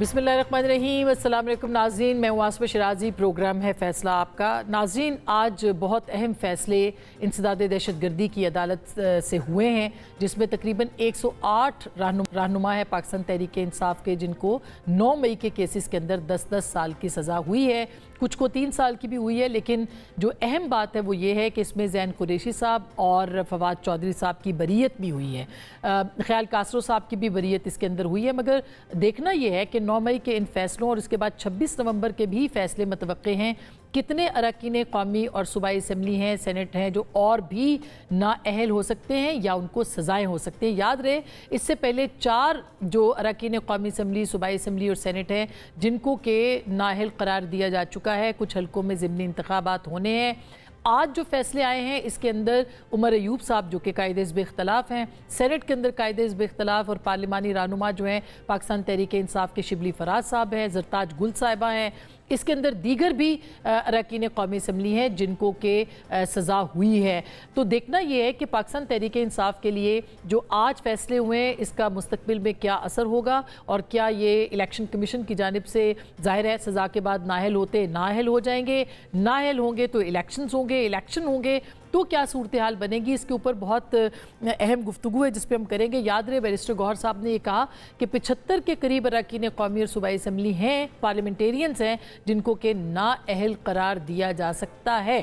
बिस्मिल्लाहिर्रहमानिर्रहीम। अस्सलाम वालेकुम नाज़रीन, मैं हूँ आसमा शिराजी। प्रोग्राम है फैसला आपका। नाज़रीन, आज बहुत अहम फ़ैसले इंसदाद दहशतगर्दी की अदालत से हुए हैं, जिसमें तकरीबन 108 रहनुमा है पाकिस्तान तहरीक इंसाफ के, जिनको 9 मई के केसेस के अंदर 10-10 साल की सज़ा हुई है। कुछ को 3 साल की भी हुई है, लेकिन जो अहम बात है वो ये है कि इसमें ज़ैन कुरैशी साहब और फवाद चौधरी साहब की बरीयत भी हुई है। ख्याल कासरो साहब की भी बरीयत इसके अंदर हुई है। मगर देखना ये है कि 9 मई के इन फैसलों और उसके बाद 26 नवंबर के भी फैसले मतवक्के हैं। कितने अरकान कौमी और सूबाई असम्बली हैं, सेनेट हैं, जो और भी नाअहल हो सकते हैं या उनको सज़ाएँ हो सकते हैं। याद रहे, इससे पहले 4 जो अरकान कौमी असम्बली, सूबाई असम्बली और सेनेट हैं, जिनको के नाअहल करार दिया जा चुका है। कुछ हल्कों में ज़िमनी इंतखाबात होने हैं। आज जो फैसले आए हैं इसके अंदर उमर अयूब साहब जो कि कायदे हिज़्ब इख्तलाफ हैं, सेनेट के अंदर कायदे हिज़्ब इख्तलाफ और पार्लिमानी रहनुमा जो हैं पाकिस्तान तहरीक इंसाफ के शिबली फराज साहब हैं, ज़रताज गुल साहिबा हैं। इसके अंदर दीगर भी अरकान कौमी असम्बली हैं जिनको के सज़ा हुई है। तो देखना ये है कि पाकिस्तान तहरीक इंसाफ के लिए जो आज फैसले हुए हैं इसका मुस्तकबिल में क्या असर होगा, और क्या ये इलेक्शन कमीशन की जानिब से ज़ाहिर है सज़ा के बाद नाअहल होते नाअहल हो जाएंगे, नाअहल होंगे तो इलेक्शन होंगे तो क्या सूरत हाल बनेगी। इसके ऊपर बहुत अहम गुफ्तगू है जिस पे हम करेंगे। याद रहे, बैरिस्टर गौहर साहब ने ये कहा कि 75 के करीब अरकान कौमी और सूबाई असम्बली हैं, पार्लियामेंटेरियंस हैं, जिनको के नाअहल करार दिया जा सकता है।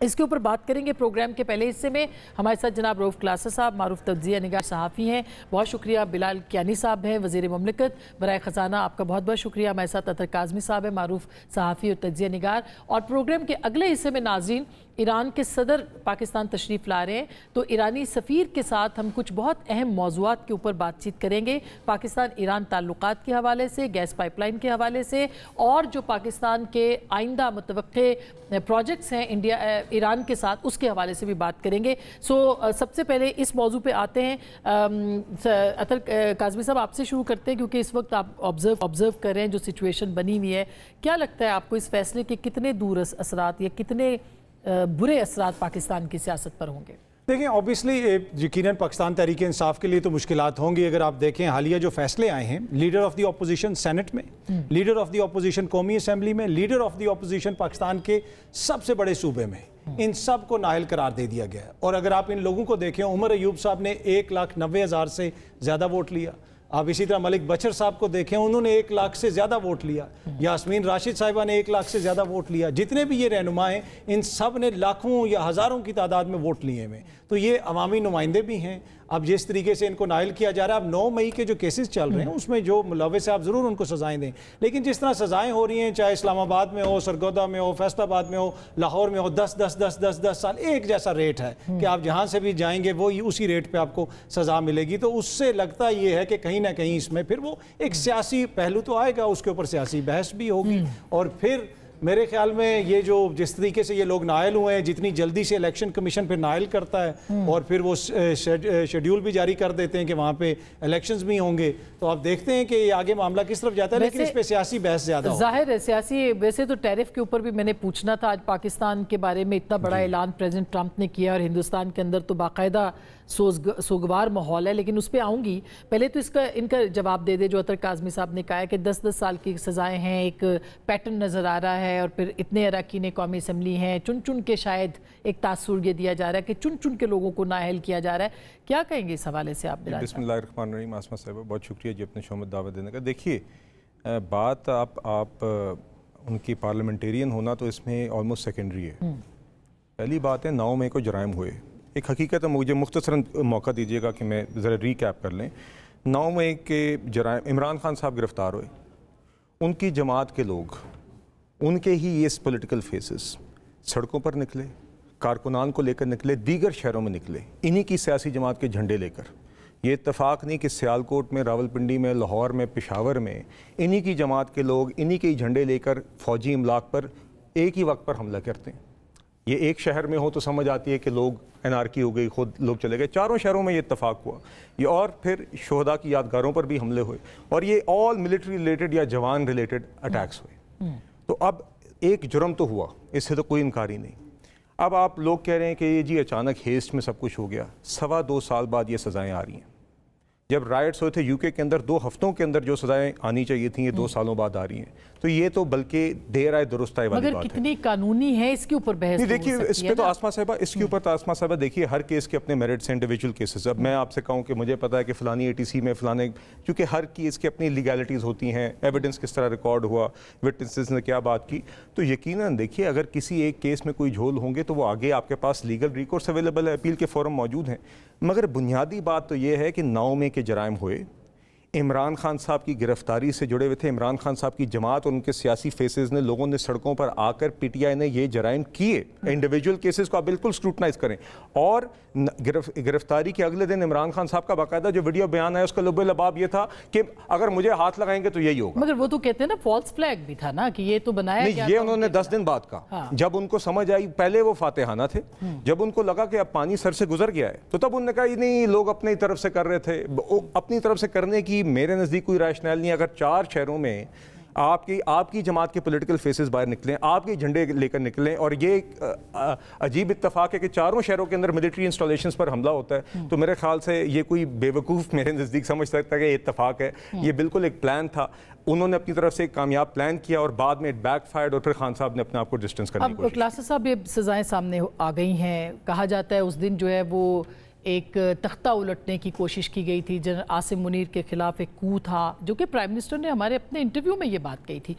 इसके ऊपर बात करेंगे। प्रोग्राम के पहले हिस्से में हमारे साथ जनाब रऊफ क्लासा साहब, मारूफ तज्जिया निगार सहाफ़ी हैं, बहुत शुक्रिया। बिलाल कियानी साहब हैं, वज़ीर मुमलिकत बराए ख़जाना, आपका बहुत बहुत शुक्रिया। हमारे साथ अतर काज़मी साहब हैं, मारूफ सहाफ़ी और तज्जिया निगार। और प्रोग्राम के अगले हिस्से में नाज़रीन, ईरान के सदर पाकिस्तान तशरीफ़ ला रहे हैं, तो ईरानी सफ़ीर के साथ हम कुछ बहुत अहम मौज़ूआत के ऊपर बातचीत करेंगे। पाकिस्तान ईरान ताल्लुकात के हवाले से, गैस पाइपलाइन के हवाले से, और जो पाकिस्तान के आइंदा मुतवक्के प्रोजेक्ट्स हैं ईरान के साथ, उसके हवाले से भी बात करेंगे। सबसे पहले इस मौजू पे आते हैं। अतर काज़मी साहब, आपसे शुरू करते हैं, क्योंकि इस वक्त आप ऑब्ज़र्व कर रहे हैं जो सिचुएशन बनी हुई है। क्या लगता है आपको इस फैसले के कितने दूर असरात या कितने बुरे असरात पाकिस्तान की सियासत पर होंगे? देखें, ऑब्वियसली यकीनन पाकिस्तान तहरीक इंसाफ के लिए तो मुश्किलात होंगी। अगर आप देखें हालिया जो फैसले आए हैं, leader of the opposition senate में, लीडर ऑफ द अपोजिशन कौमी असम्बली में, leader of the opposition Pakistan के सबसे बड़े सूबे में, इन सब को नाअहल करार दे दिया गया है। और अगर आप इन लोगों को देखें, उमर अयूब साहब ने 1,90,000 से ज़्यादा वोट लिया। आप इसी तरह मलिक बशर साहब को देखें, उन्होंने 1 लाख से ज़्यादा वोट लिया। यास्मीन राशिद साहिबा ने 1 लाख से ज़्यादा वोट लिया। जितने भी ये रहनुमा हैं, इन सब ने लाखों या हज़ारों की तादाद में वोट लिए हुए। तो ये अवामी नुमाइंदे भी हैं। अब जिस तरीके से इनको नाअहल किया जा रहा है, अब 9 मई के जो केसेस चल रहे हैं उसमें जो मुलव्विस है आप ज़रूर उनको सज़ाएँ दें, लेकिन जिस तरह सज़ाएँ हो रही हैं, चाहे इस्लामाबाद में हो, सरगोदा में हो, फैसलाबाद में हो, लाहौर में हो, 10 साल एक जैसा रेट है कि आप जहाँ से भी जाएंगे वो उसी रेट पर आपको सज़ा मिलेगी। तो उससे लगता ये है कि कहीं ना कहीं इसमें फिर वो एक सियासी पहलू तो आएगा, उसके ऊपर सियासी बहस भी होगी। और फिर मेरे ख्याल में ये जो जिस तरीके से ये लोग नाअहल हुए हैं, जितनी जल्दी से इलेक्शन कमीशन फिर नाअहल करता है और फिर वो शेड्यूल भी जारी कर देते हैं कि वहाँ पे इलेक्शंस भी होंगे, तो आप देखते हैं कि ये आगे मामला किस तरफ जाता है। लेकिन इस पे सियासी बहस ज़्यादा जाहिर है, सियासी। वैसे तो टैरिफ के ऊपर भी मैंने पूछना था। आज पाकिस्तान के बारे में इतना बड़ा ऐलान प्रेसिडेंट ट्रंप ने किया और हिंदुस्तान के अंदर तो बाकायदा सोगवार माहौल है, लेकिन उस पर आऊँगी। पहले तो इनका जवाब दे दे जो अतर काज़मी साहब ने कहा है कि 10-10 साल की सज़ाएँ हैं, एक पैटर्न नज़र आ रहा है, और फिर इतने अरकान कौमी असम्बली हैं, चुन चुन के शायद एक तासुर ये दिया जा रहा है कि चुन चुन के लोगों को नाअहल किया जा रहा है। क्या कहेंगे इस हवाले से आप? बिस्मिल्लाहिर्रहमानिर्रहीम। आसमा साहब, बहुत शुक्रिया जी अपने शो में दावत देने का। देखिए, बात आप उनकी पार्लियामेंटेरियन होना तो इसमें ऑलमोस्ट सेकेंडरी है। पहली बात है, 9 मई को जराइम हुए। एक हकीकत है, मुझे मुख्तसरन मौका दीजिएगा कि मैं ज़रा रीकैप कर लें। 9 मई के जराइम, इमरान खान साहब गिरफ़्तार हुए, उनकी जमात के लोग, उनके ही ये पॉलिटिकल फेसेस सड़कों पर निकले, कारकुनान को लेकर निकले, दीगर शहरों में निकले, इन्हीं की सियासी जमात के झंडे लेकर। ये इत्तेफाक नहीं कि सियालकोट में, रावलपिंडी में, लाहौर में, पेशावर में इन्हीं की जमात के लोग इन्हीं के ही झंडे लेकर फ़ौजी इमलाक पर एक ही वक्त पर हमला करते हैं। ये एक शहर में हो तो समझ आती है कि लोग एनआरकी हो गई, खुद लोग चले गए। चारों शहरों में ये इत्तेफाक हुआ। ये और फिर शोहदा की यादगारों पर भी हमले हुए, और ये ऑल मिलिट्री रिलेटेड या जवान रिलेटेड अटैक्स हुए। तो अब एक जुर्म तो हुआ, इससे तो कोई इनकार ही नहीं। अब आप लोग कह रहे हैं कि ये जी अचानक हेस्ट में सब कुछ हो गया। 2.25 साल बाद ये सज़ाएँ आ रही हैं। जब राइट्स हुए थे यूके के अंदर 2 हफ्तों के अंदर जो सजाएं आनी चाहिए थी ये 2 सालों बाद आ रही हैं। तो ये तो बल्कि देर आए दुरुस्त आए वाली बात है। कितनी कानूनी है इसके ऊपर बहस देखिए इस पे तो आसमा साहिबा, इसके ऊपर तो आसमा साहिबा देखिए हर केस के अपने मेरिट्स हैं, इंडिविजुअल केसेस। अब मैं आपसे कहूँ कि मुझे पता है कि फलानी एटीसी में फलाने, क्योंकि हर केस की अपनी लीगैलिटीज़ होती हैं, एविडेंस किस तरह रिकॉर्ड हुआ, विटनेसेस ने क्या बात की, तो यकीनन देखिए अगर किसी एक केस में कोई झोल होंगे तो वो आगे आपके पास लीगल रिकोर्स अवेलेबल है, अपील के फॉरम मौजूद हैं। मगर बुनियादी बात तो ये है कि 9 मई के जराइम हुए, इमरान खान साहब की गिरफ्तारी से जुड़े हुए थे, इमरान खान साहब की जमात और उनके सियासी फेसेस ने, लोगों ने सड़कों पर आकर पीटीआई ने ये जराइम किए। इंडिविजुअल केसेस को आप बिल्कुल स्क्रूटनाइज करें। और गिरफ्तारी के अगले दिन इमरान खान साहब का बाकायदा जो वीडियो बयान है उसका लुब्बे लबाब ये था कि अगर मुझे हाथ लगाएंगे तो यही होगा। मगर वो तो कहते हैं ना फॉल्स फ्लैग भी था ना कि ये तो बनाया नहीं, ये उन्होंने 10 दिन बाद कहा। जब उनको समझ आई, पहले वो फातेहाना थे, जब उनको लगा कि अब पानी सर से गुजर गया है तो तब उन्होंने कहा नहीं लोग अपनी तरफ से कर रहे थे। अपनी तरफ से करने की मेरे नज़दीक कोई रैशनल नहीं। अगर 4 शहरों में आपकी जमात के पॉलिटिकल फेसेस बाहर निकलें, आपके झंडे लेकर निकलें, और ये अजीब इत्तेफाक है कि 4 शहरों के अंदर मिलिट्री इंस्टॉलेशंस पर हमला होता है, तो मेरे ख्याल से ये कोई बेवकूफ़ मेरे नज़दीक समझ सकता है कि इत्तेफाक है। ये बिल्कुल एक प्लान था, उन्होंने अपनी तरफ से एक कामयाब प्लान किया और बाद में बैकफायर्ड और फिर खान साहब ने अपने आप को डिस्टेंस करने की कोशिश की। अब क्लासेस साहब ये सज़ाएं सामने आ गई हैं। कहा जाता है उस दिन जो है वो एक तख्ता उलटने की कोशिश की गई थी, जनरल आसिम मुनीर के खिलाफ एक कू था, जो कि प्राइम मिनिस्टर ने हमारे अपने इंटरव्यू में ये बात कही थी।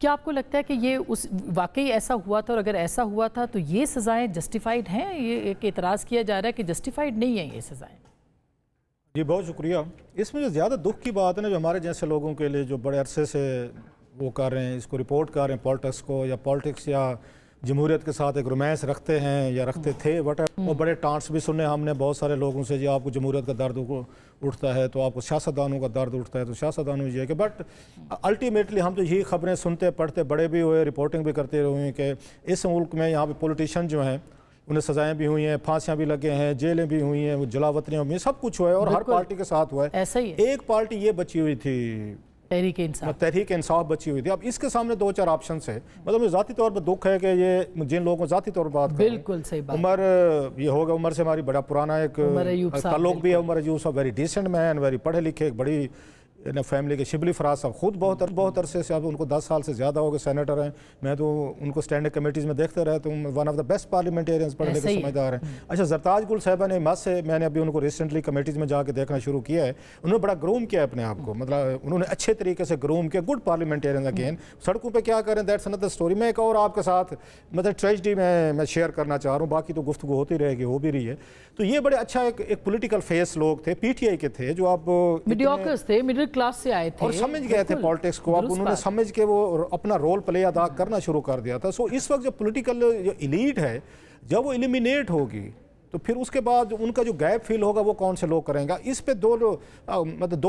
क्या आपको लगता है कि ये उस वाकई ऐसा हुआ था, और अगर ऐसा हुआ था तो ये सज़ाएं जस्टिफाइड हैं? ये एक एतराज़ किया जा रहा है कि जस्टिफाइड नहीं है ये सज़ाएं। जी बहुत शुक्रिया। इसमें जो ज़्यादा दुख की बात है ना, जो हमारे जैसे लोगों के लिए जो बड़े अरसे से वो कर रहे हैं, इसको रिपोर्ट कर रहे हैं पॉलिटिक्स को, या पॉलिटिक्स या जमहूरियत के साथ एक रोमांस रखते हैं या रखते थे, बट वो बड़े टांट्स भी सुने हमने बहुत सारे लोगों से, जी आपको जमहूरियत का दर्द उठता है तो आपको सियासतदानों का दर्द उठता है तो सियासतदानों ये कि, बट अल्टीमेटली हम तो यही खबरें सुनते पढ़ते बड़े भी हुए, रिपोर्टिंग भी करते हुए कि इस मुल्क में यहाँ पे पॉलिटिशियन जो हैं उन्हें सजाएं भी हुई हैं, फांसियाँ भी लगे हैं, जेलें भी हुई हैं, वो जलावतनियाँ हुई हैं, सब कुछ हुआ है और हर पार्टी के साथ हुआ है। ऐसा ही है। एक पार्टी ये बची हुई थी, तहरीक इंसाफ बची हुई थी। अब इसके सामने 2-4 ऑप्शन है। मतलब मुझे ज़ाती तौर पर दुख है कि ये जिन लोगों को ज़ाती तौर पर बात बिल्कुल सही बात, उमर ये होगा, उमर से हमारी बड़ा पुराना एक ताल्लुक भी है। उमर अयूब साहब वेरी डिसेंट मैन, वेरी पढ़े लिखे, एक बड़ी फैमिली के। शिबली फराज साहब खुद बहुत अरसे से, अब उनको 10 साल से ज़्यादा हो गए सेनेटर हैं। मैं तो उनको स्टैंडिंग कमेटीज़ में देखते रहे, तो one of the best parliamentarians, पढ़े लिखे समझदार हैं। अच्छा, जरताज गुल साहिबा ने मत से, मैंने अभी उनको रिसेंटली कमेटीज़ में जाके देखना शुरू किया है, उन्होंने बड़ा ग्रूम किया अपने आप को, मतलब उन्होंने अच्छे तरीके से ग्रूम किया, गुड पार्लियामेंटेरियन। अगेन सड़कों पर क्या करें, दैट्स अनदर स्टोरी। मैं एक और आपके साथ मतलब ट्रेजिडी मैं शेयर करना चाह रहा हूँ, बाकी तो गुफ्तगू होती रहेगी, हो भी रही है। तो ये बड़े अच्छा एक पॉलिटिकल फेस लोग थे, पीटीआई के थे, जो आप मीडियोकर्स थे, मिडिल क्लास से आए थे और समझ गए थे पॉलिटिक्स को। अब उन्होंने समझ के वो अपना रोल प्ले अदा करना शुरू कर दिया था। सो इस वक्त जो पॉलिटिकल जो एलीट है, जब वो एलिमिनेट होगी तो फिर उसके बाद उनका जो गैप फील होगा वो कौन से लोग करेंगे। इस पे दो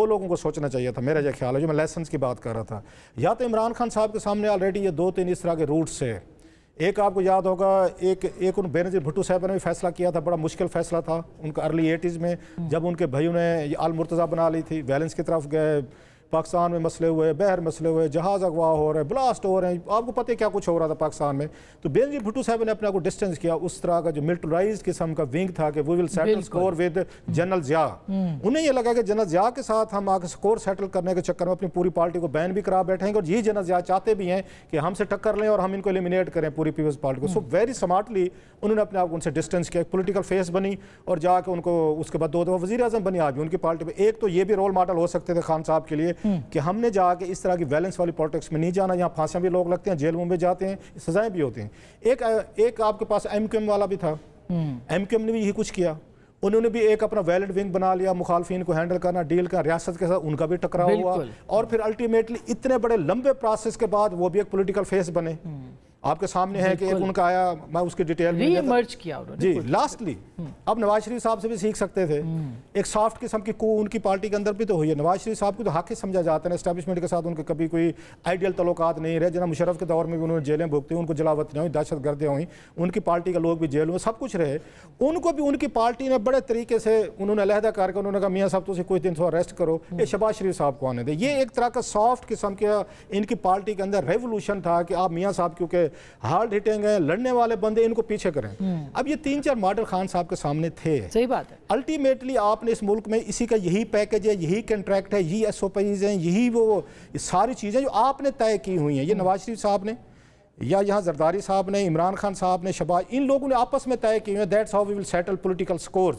लोगों को सोचना चाहिए था, मेरा जो ख्याल है, जो मैं लेसन्स की बात कर रहा था। या तो इमरान खान साहब के सामने ऑलरेडी ये 2-3 इस तरह के रूट्स है। एक आपको याद होगा, एक उन बेनज़ीर भुट्टो साहब ने भी फैसला किया था, बड़ा मुश्किल फैसला था उनका अर्ली 80s में, जब उनके भाइयों ने अल मुर्तज़ा बना ली थी, वैलेंस की तरफ गए, पाकिस्तान में मसले हुए, बहर मसले हुए, जहाज़ अगवा हो रहे हैं, ब्लास्ट हो रहे हैं, आपको पता है क्या कुछ हो रहा था पाकिस्तान में। तो बेनज़ीर भुट्टो साहब ने अपने आप को डिस्टेंस किया। उस तरह का जो मिलिटराइज्ड किस्म का विंग था कि we will settle score with general Zia, उन्हें ये लगा कि जनरल ज़िया के साथ हम आगे स्कोर सेटल करने के चक्कर में अपनी पूरी पार्टी को बैन भी करा बैठेंगे, और यही जनरल ज़िया चाहते भी हैं कि हमसे टक्कर लें और हम इनको एलिमिनेट करें पूरी पीपल्स पार्टी को। सो वेरी स्मार्टली उन्होंने अपने आप को उनसे डिस्टेंस किया, एक पोलिटिकल फेस बनी, और जाके उनको उसके बाद 2 दफ़ा वज़ीर आज़म बनी आज भी उनकी पार्टी में। एक तो ये भी रोल मॉडल हो सकते थे खान साहब के लिए कि हमने जाके इस तरह की वैलेंस वाली पॉलिटिक्स में नहीं जाना, यहाँ फांसियां भी लोग लगते हैं, जेलों में जाते हैं, सजाएं भी होती हैं। एक आपके पास एमक्यूएम वाला भी था, एमक्यूएम ने भी यही कुछ किया। उन्होंने भी एक अपना वैलिड विंग बना लिया, मुखालफिन को हैंडल करना, डील का रियासत के साथ उनका भी टकराव हुआ, और फिर अल्टीमेटली इतने बड़े लंबे प्रोसेस के बाद वो भी एक पॉलिटिकल फेस बने। आपके सामने है कि एक उनका आया, मैं उसकी डिटेल में रीइमर्ज किया उन्होंने जी लास्टली। अब नवाज शरीफ साहब से भी सीख सकते थे, एक सॉफ्ट किस्म की को उनकी पार्टी के अंदर भी तो हुई है। नवाज शरीफ साहब को तो हाकिम समझा जाता है, एस्टैब्लिशमेंट के साथ उनके कभी कोई आइडियल तल्लुकात नहीं रहे। जना मुशर्रफ के दौर में भी उन्होंने जेलें भुगती, उनको जलावतनियाँ हुई, दहशत गर्दियाँ हुई, उनकी पार्टी के लोग भी जेल में, सब कुछ रहे। उनको भी उनकी पार्टी ने बड़े तरीके से उन्होंने अलहदा करके उन्होंने कहा मियाँ साहब तो कुछ दिन थोड़ा रेस्ट करो, ये शहबाज शरीफ साहब को आने दे। ये एक तरह का सॉफ्ट किस्म के इनकी पार्टी के अंदर रेवोल्यूशन था कि आप मियाँ साहब क्योंकि हार्ड हिटिंग है, लड़ने वाले बंदे, इनको पीछे करें। अब ये 3-4 मॉडल खान साहब के सामने थे। सही बात है। अल्टीमेटली आपने इस मुल्क में इसी का यही पैकेज है, यही कंट्रैक्ट है, यही SOPs हैं, यही वो सारी चीज़ें जो आपने तय की हुई हैं। ये नवाज शरीफ साहब ने या यहाँ जरदारी साहब ने, इमरान खान साहब ने, शहबाज, इन लोगों ने आपस में तय किए हैं, that's how we will settle political scores.